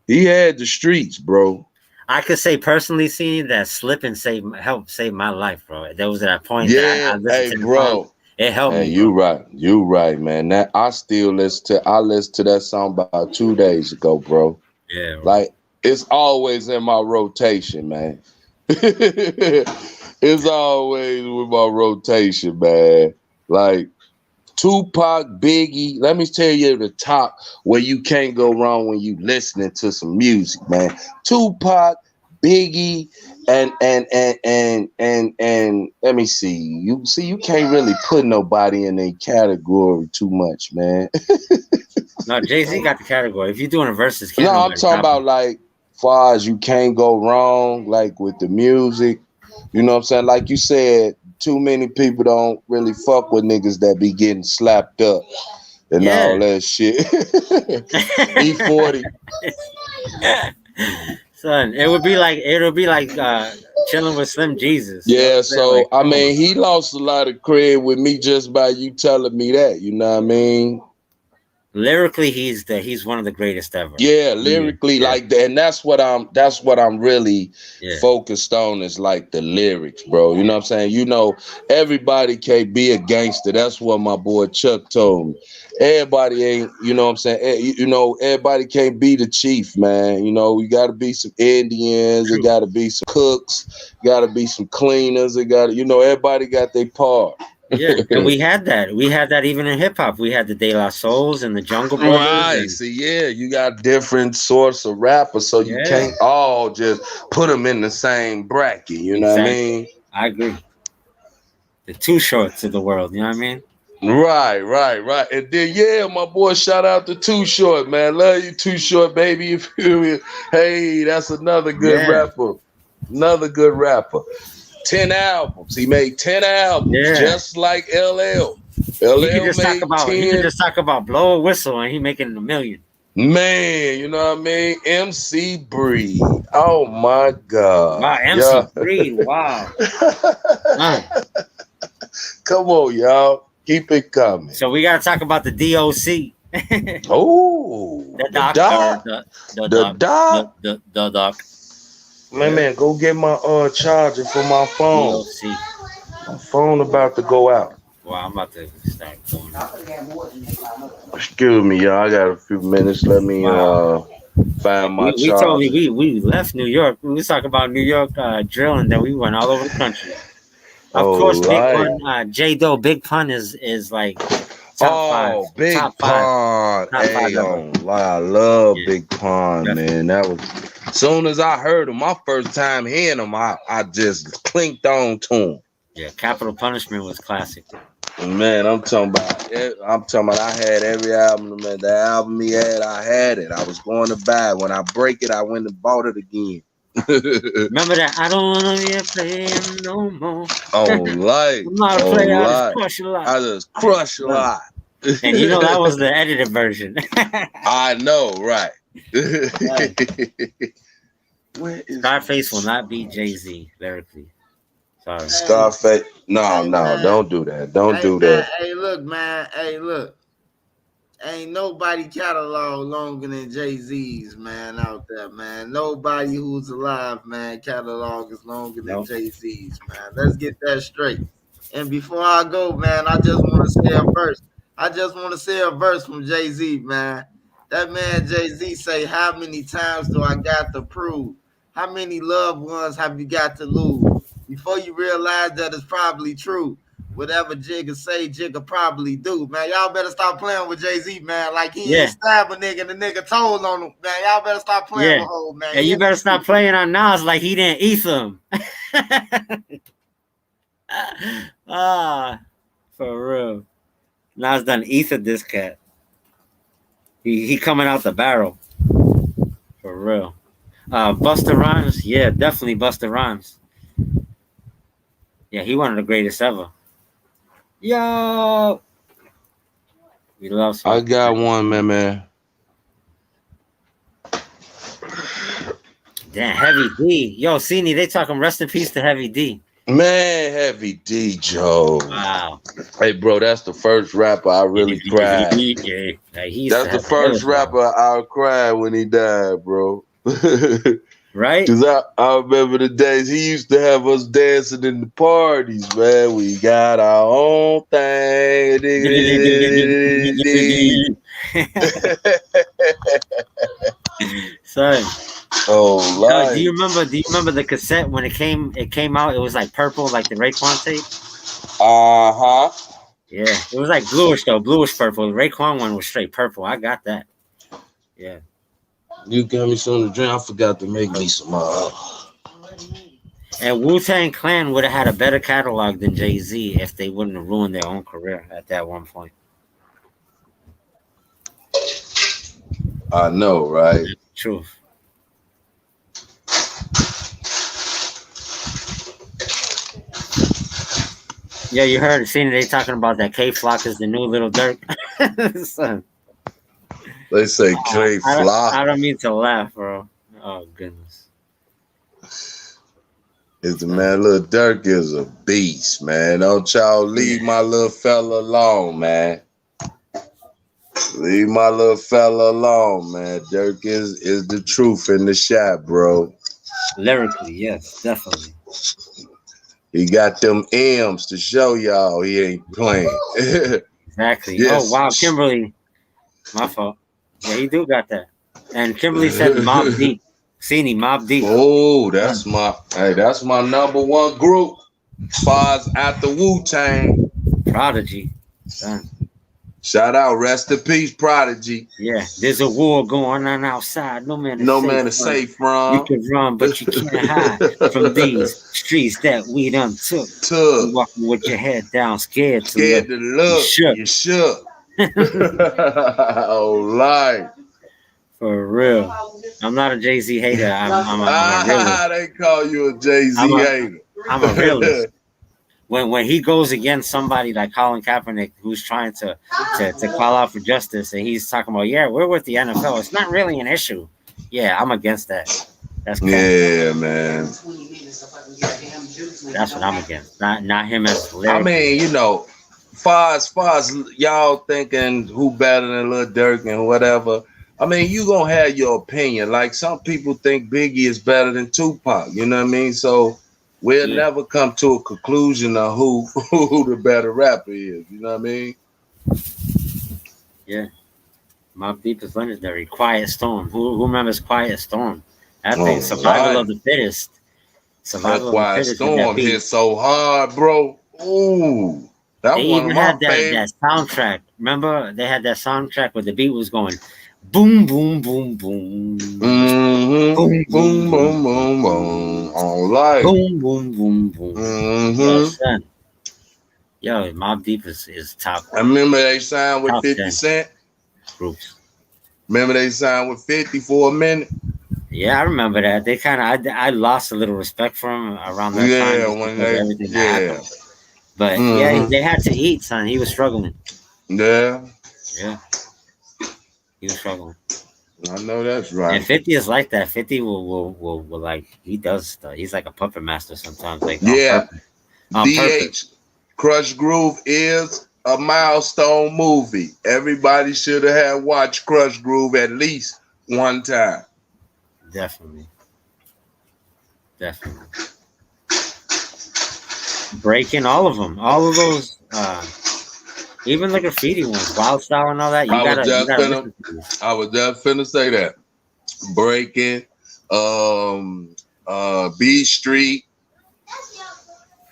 He had the streets, bro. I could say personally, seeing that slip and helped save my life, bro. There was that point Yeah, that I listened hey, to the bro. song. It helped Hey, me, you bro. right, man. That I listened to that song about 2 days ago, bro. Yeah, bro. Like it's always in my rotation, man. It's always with my rotation, man. Like Tupac, Biggie. Let me tell you the top where you can't go wrong when you listening to some music, man. Tupac, Biggie, and let me see. You can't really put nobody in a category too much, man. No, Jay-Z got the category. If you're doing a versus, can't No, I'm nobody talking top him. about like far as you can't go wrong, like with the music. You know what I'm saying? Like you said, too many people don't really fuck with niggas that be getting slapped up and all that shit. E40. Son, it'll be like chilling with Slim Jesus. You know what Yeah, I'm saying? Like, so I come on. mean, he lost a lot of cred with me just by you telling me that. You know what I mean? Lyrically, he's one of the greatest ever. Yeah, lyrically, like that, and that's what I'm really focused on is like the lyrics, bro. You know what I'm saying? You know, everybody can't be a gangster. That's what my boy Chuck told me. Everybody ain't, you know what I'm saying? You know, everybody can't be the chief, man. You know, we gotta be some Indians, there gotta be some cooks, gotta be some cleaners, everybody got their part. Yeah, and we had that. We had that even in hip hop. We had the De La Souls and the Jungle Brothers. Right. And, See, yeah, you got different sorts of rappers, so you can't all just put them in the same bracket. You know what I mean? I agree. The Too Shorts of the world. You know what I mean? Right. And then, my boy, shout out to Too Short, man. Love you, Too Short, baby. You feel me? Hey, that's another good rapper. Another good rapper. 10 albums. He made 10 albums, just like LL. You can just made 10. About blow a whistle and he making $1 million. Man, you know what I mean? MC Breed. Oh my God. Wow, MC Breed. Wow. Come on, y'all. Keep it coming. So we gotta talk about the DOC. The doc. Man, go get my charger for my phone. DOC. My phone about to go out. Wow, I'm about to start going out. Excuse me, y'all. I got a few minutes. Let me find my charger. We left New York. We was talking about New York drill, and then we went all over the country. Of course, Big Pun, J Doe, Big Pun is like top five. Big Pun. Hey, I love Big Pun, man. That was as soon as I heard him, my first time hearing him, I just clinked on to him. Yeah, Capital Punishment was classic. Man, I'm talking about. I had every album. Man, the album he had, I had it. I was going to buy it. When I break it, I went and bought it again. Remember that? I don't want to be a player no more. I'm not a player. I just crush a lot. I just crush a lot. And you know that was the edited version. I know, right? Scarface will not beat Jay-Z lyrically. Sorry. Scarface. No, don't do that. Don't do that. Hey, look, man. Hey, look. Ain't nobody catalog longer than Jay-Z's, man, out there, man. Nobody who's alive, man, catalog is longer than Jay-Z's, man. Let's get that straight. And before I go, man, I just want to say a verse. From Jay-Z, man. That man Jay-Z say, how many times do I got to prove? How many loved ones have you got to lose? Before you realize that it's probably true. Whatever Jigga say, Jigga probably do. Man, y'all better stop playing with Jay-Z, man. Like he ain't stab a nigga and the nigga told on him. Man, y'all better stop playing with old man. And you better stop playing on Nas like he didn't eat him. For real. Nas done ether this cat. He coming out the barrel. For real. Busta Rhymes, yeah, definitely Busta Rhymes. Yeah, he one of the greatest ever. Yo, we love. I got one, man. Damn, Heavy D. Yo, Cini, they talking rest in peace to Heavy D. Man, Heavy D, Joe. Wow. Hey, bro, that's the first rapper I really cried. Yeah. Like, he used That's to the have first killers, rapper I cried when he died, bro. right? Because I remember the days he used to have us dancing in the parties, man. We got our own thing. Son, Oh, yo, do life. you remember the cassette when it came out? It was like purple, like the Raekwon tape. Uh-huh. Yeah, it was like bluish though, bluish purple. The Raekwon one was straight purple. I got that. Yeah. You got me something to drink. I forgot to make me some. And Wu-Tang Clan would have had a better catalog than Jay-Z if they wouldn't have ruined their own career at that one point. I know, right? Truth. Yeah, you heard it. Seen it. They talking about that K-Flock is the new Little Dirk. Son, They say K Flock I don't mean to laugh, bro. Oh goodness. is the man. Little Dirk is a beast, man. Don't y'all leave my little fella alone, man. Leave my little fella alone, man. Dirk is the truth in the shot, bro. Lyrically, yes, definitely. He got them M's to show y'all he ain't playing. Exactly. Yes. Oh wow, Kimberly. My fault. Yeah, he do got that. And Kimberly said Mob Deep. Seen Mob Deep. Oh, that's my number one group. As far as after Wu-Tang. Prodigy. Son. Shout out, rest in peace, Prodigy. Yeah, there's a war going on outside. No man is safe from. You can run, but you can't hide from these streets that we done took. You walking with your head down, scared to look. You shook. Oh, life. For real. I'm not a Jay-Z hater. I'm a realist. They call you a Jay-Z hater. I'm a realist. When he goes against somebody like Colin Kaepernick, who's trying to call out for justice, and he's talking about, yeah, we're with the NFL. It's not really an issue. Yeah, I'm against that. That's cool. Yeah, man. That's what I'm against. Not him as lyrical. I mean, you know, far as y'all thinking who better than Lil Durk and whatever. I mean, you gonna have your opinion. Like some people think Biggie is better than Tupac. You know what I mean? So we'll never come to a conclusion of who the better rapper is. You know what I mean? Yeah. Mobb Deep is legendary. Quiet Storm. Who remembers Quiet Storm? That thing, Survival of the Fittest. Survival of the Fittest. Quiet Storm hit so hard, bro. Ooh. They even had that soundtrack. Remember? They had that soundtrack where the beat was going boom, boom, boom, boom. Mm-hmm. Boom, boom, boom, boom, boom. All right. Boom, boom, boom, boom. Mm-hmm. Yo, Mobb Deep is top. I remember they signed with 50 Cent. Groups. Remember they signed with 50 for a minute? Yeah, I remember that. They kind of, I lost a little respect for him around that time. Yeah, when everything happened. But yeah, they had to eat, son. He was struggling. Yeah. Yeah. He was struggling. I know that's right. And 50 is like that. 50 will like, he does stuff. He's like a puppet master sometimes. Like DH, Crush Groove is a milestone movie. Everybody should have watched Crush Groove at least one time. Definitely. Breaking all of them. All of those even the graffiti ones, Wild Style and all that. I was just finna say that. Breaking, B Street.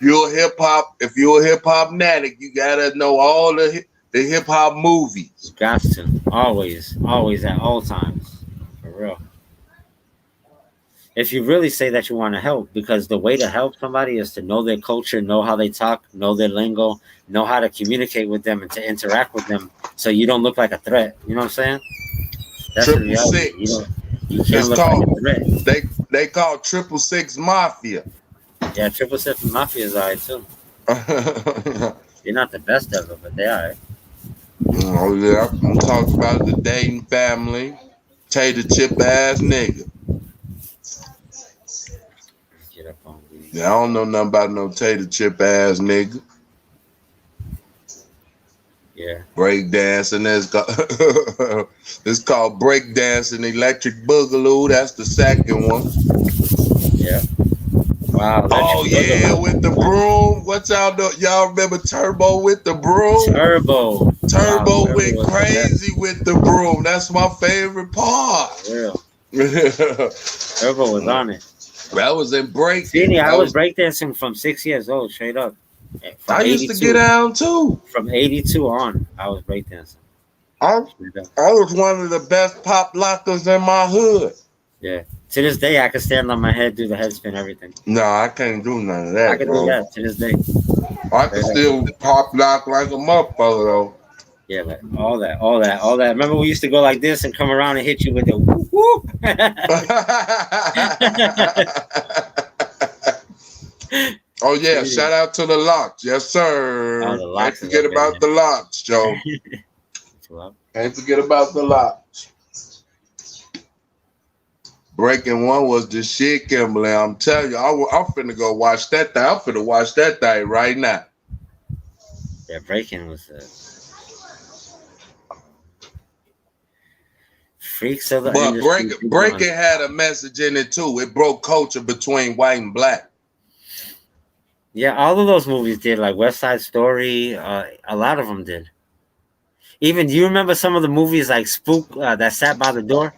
If you're a hip hop fanatic, you gotta know all the hip hop movies. Got to. Always at all times. For real. If you really say that you want to help, because the way to help somebody is to know their culture, know how they talk, know their lingo, know how to communicate with them and to interact with them, so you don't look like a threat. You know what I'm saying? That's the reality. You can't look like a threat. They call 666 Mafia. Yeah, 666 Mafia is alright too. They're not the best ever, but they're alright. Oh yeah, I'm talking about the Dayton family, tater chip ass nigga. it up on the. Yeah, I don't know nothing about no tater chip ass nigga. Yeah. Breakdancing is called it's called Breakdancing Electric Boogaloo. That's the second one. Yeah. Wow. Oh yeah, with the broom. What y'all know? Y'all remember Turbo with the broom? Turbo. Turbo Wow, went was the crazy with the broom. That's my favorite part. best. For real. That Turbo was on it. was in breaking. See, I was breakdancing from 6 years old, straight up. From I used to 82. get down too. From 82 on, I was breakdancing. I was one of the best pop lockers in my hood. Yeah. To this day, I can stand on my head, do the head spin, everything. No, I can't do none of that, I can bro. do that to this day. I can still pop lock like a motherfucker, though. Yeah, but all that. Remember, we used to go like this and come around and hit you with the whoop whoop. Oh yeah, shout out to the locks, yes sir. Oh, the locks. Can't forget about the locks, Joe. Can't forget about the locks. Breaking One was the shit, Kimberly. I'm telling you, I'm finna go watch that thing. I'm finna watch that thing right now. Yeah, Breaking was freaks of the but industry. Breaking had a message in it too. It broke culture between white and black. Yeah, all of those movies did, like West Side Story. A lot of them did. Even, do you remember some of the movies like Spook, That Sat by the Door?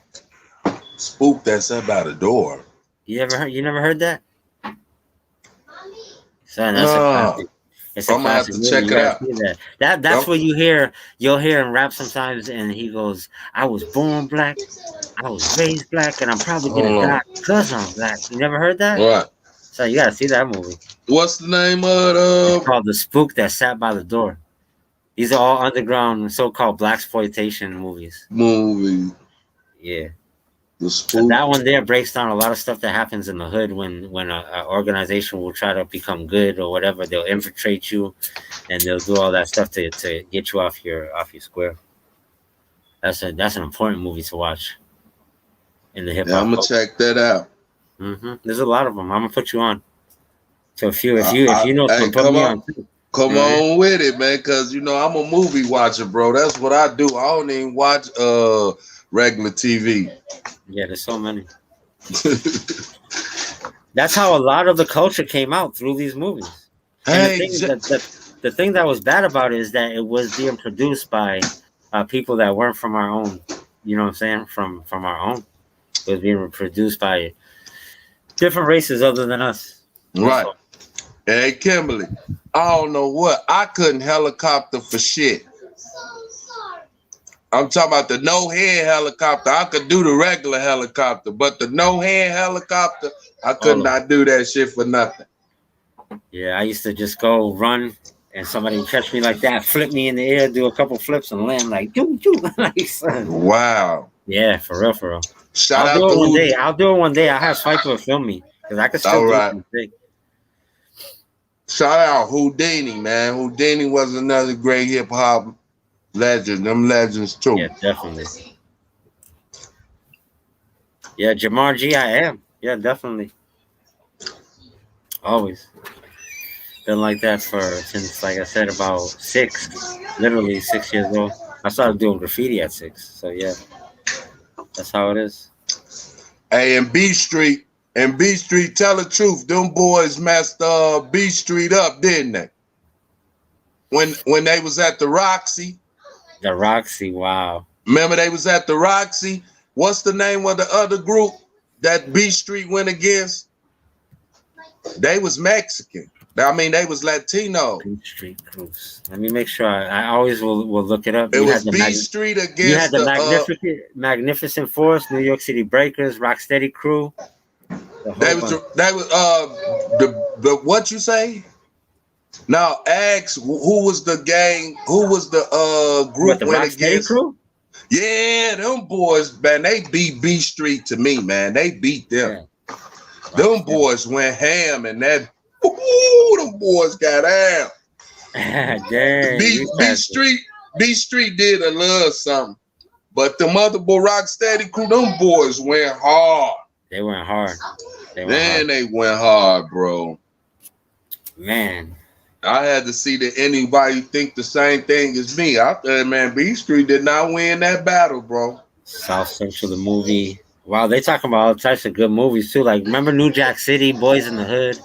Spook That Sat by the Door. You never heard that? Son, that's a classic. It's a I'm gonna have classic to movie. check it out. That's what you'll hear in rap sometimes, and he goes, "I was born black, I was raised black, and I'm probably gonna die because I'm black." You never heard that? Right. So you gotta see that movie. What's the name of it? It's called The Spook That Sat by the Door. These are all underground, so-called blaxploitation movies. Yeah. The Spook. That one there breaks down a lot of stuff that happens in the hood when an organization will try to become good or whatever. They'll infiltrate you, and they'll do all that stuff to get you off your square. That's an important movie to watch in the hip hop. Yeah, I'm gonna check that out. There's a lot of them. I'm gonna put you on to a few. If you know, hey, put me on. Come on with it, man, because I'm a movie watcher, bro. That's what I do. I don't even watch regular TV. Yeah, there's so many. That's how a lot of the culture came out, through these movies. And the thing that was bad about it is that it was being produced by people that weren't from our own. You know what I'm saying? From our own. It was being produced by different races other than us. Right. Hey, Kimberly, I don't know what. I couldn't helicopter for shit. I'm talking about the no-head helicopter. I could do the regular helicopter, but the no-head helicopter, I could not do that shit for nothing. Yeah, I used to just go run, and somebody would catch me like that, flip me in the air, do a couple flips, and land like, doo, doo. Wow. Yeah, for real, for real. I'll do it one day. I'll have Swiper film me, because I can still do it. Shout out Houdini, man. Houdini was another great hip-hop legend. Them legends, too. Yeah, definitely. Yeah, Jamar G, I am. Yeah, definitely. Always. Been like that since, like I said, about literally 6 years old. I started doing graffiti at 6. So, yeah. That's how it is. Hey, in B Street, tell the truth, them boys messed B Street up, didn't they? When they was at the Roxy. The Roxy, wow. Remember they was at the Roxy? What's the name of the other group that B Street went against? They was Mexican. I mean, they was Latino. B Street groups. Let me make sure. I always will look it up. It was B Street against you had the Magnificent Force, New York City Breakers, Rocksteady Crew. They was the what you say? Now ask who was the gang? Who was the group the went Rocksteady against? Crew? Yeah, them boys, man. They beat B Street to me, man. They beat them. Yeah. Them boys went ham, and them boys got down. Dang, B Street did a little something, but the mother boy Rocksteady Crew, them boys went hard. They went hard. Then they went hard, bro. Man. I had to see that anybody think the same thing as me. I thought, man, B Street did not win that battle, bro. South Central, the movie. Wow, they talking about all types of good movies too. Like, remember New Jack City, Boys in the Hood,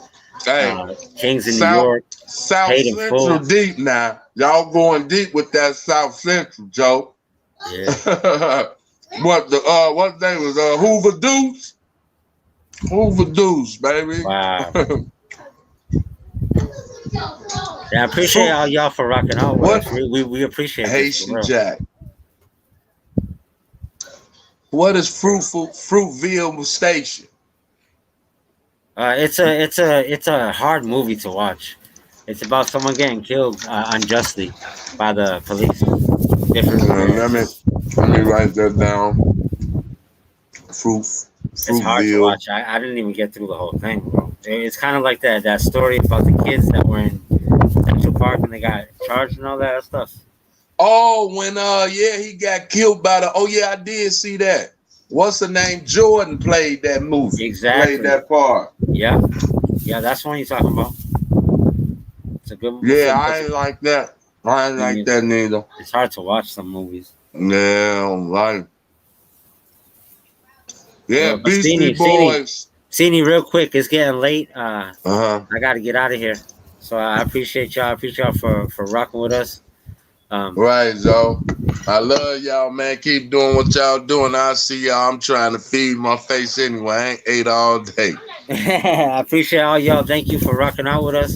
Kings in New York, South Paid in Central Full. deep now. Y'all going deep with that South Central, Joe. Yeah. What name was Hoover Deuce? Hoover Deuce, baby. Wow. Yeah, I appreciate all y'all for rocking out with us. We appreciate Haitian this. Jack. What is Fruitville Station? It's a hard movie to watch. It's about someone getting killed unjustly by the police. Let me write that down. Fruitville. It's hard to watch. I didn't even get through the whole thing, bro. It's kind of like that story about the kids that were in Central Park and they got charged and all that stuff. Oh, when he got killed by I did see that. What's the name? Jordan played that movie. Exactly. Played that part. Yeah, that's what you're talking about. It's a good movie. Yeah, I ain't like that. I ain't like that neither. It's hard to watch some movies. Yeah, like. Yeah, Beastie Boys. Sini, real quick, it's getting late. I gotta get out of here. So I appreciate y'all. I appreciate y'all for rocking with us. Right, Joe. I love y'all, man. Keep doing what y'all doing. I'll see y'all. I'm trying to feed my face anyway. I ain't ate all day. I appreciate all y'all. Thank you for rocking out with us.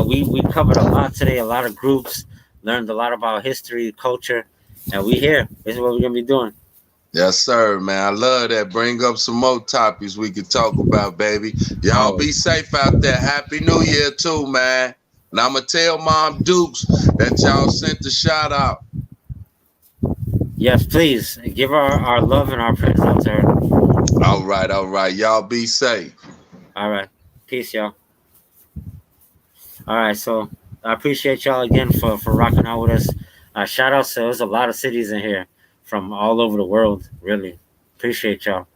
We covered a lot today, a lot of groups, learned a lot about history, culture, and we here. This is what we're gonna be doing. Yes, sir, man. I love that. Bring up some more topics we can talk about, baby. Y'all be safe out there. Happy New Year, too, man. And I'm going to tell Mom Dukes that y'all sent the shout out. Yes, please. Give our love and our prayers out to her. All right. Y'all be safe. All right. Peace, y'all. All right, so I appreciate y'all again for rocking out with us. Shout out to there's a lot of cities in here from all over the world. Really appreciate y'all.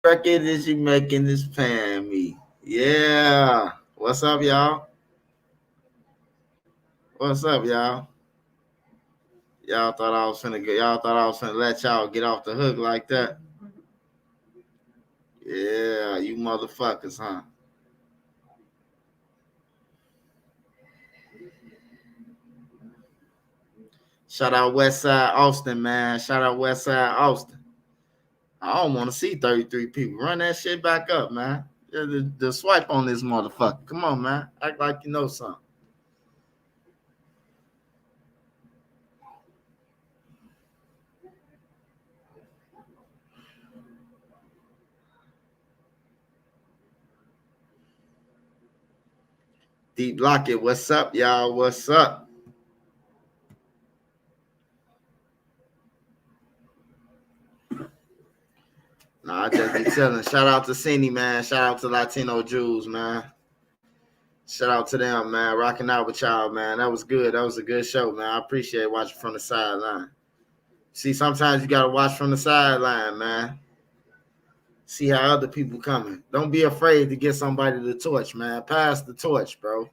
Record is you making this paying me. Yeah. What's up, y'all? What's up, y'all? Y'all thought I was finna let y'all get off the hook like that? Yeah, you motherfuckers, huh? Shout out Westside Austin, man. Shout out Westside Austin. I don't want to see 33 people. Run that shit back up, man. The swipe on this motherfucker. Come on, man. Act like you know something. Deep Locket, what's up, y'all? What's up? Nah, I just be chilling. Shout out to Cindy, man. Shout out to Latino Jews, man. Shout out to them, man. Rocking out with y'all, man. That was good. That was a good show, man. I appreciate watching from the sideline. See, sometimes you gotta watch from the sideline, man. See how other people coming. Don't be afraid to get somebody the torch, man. Pass the torch, bro.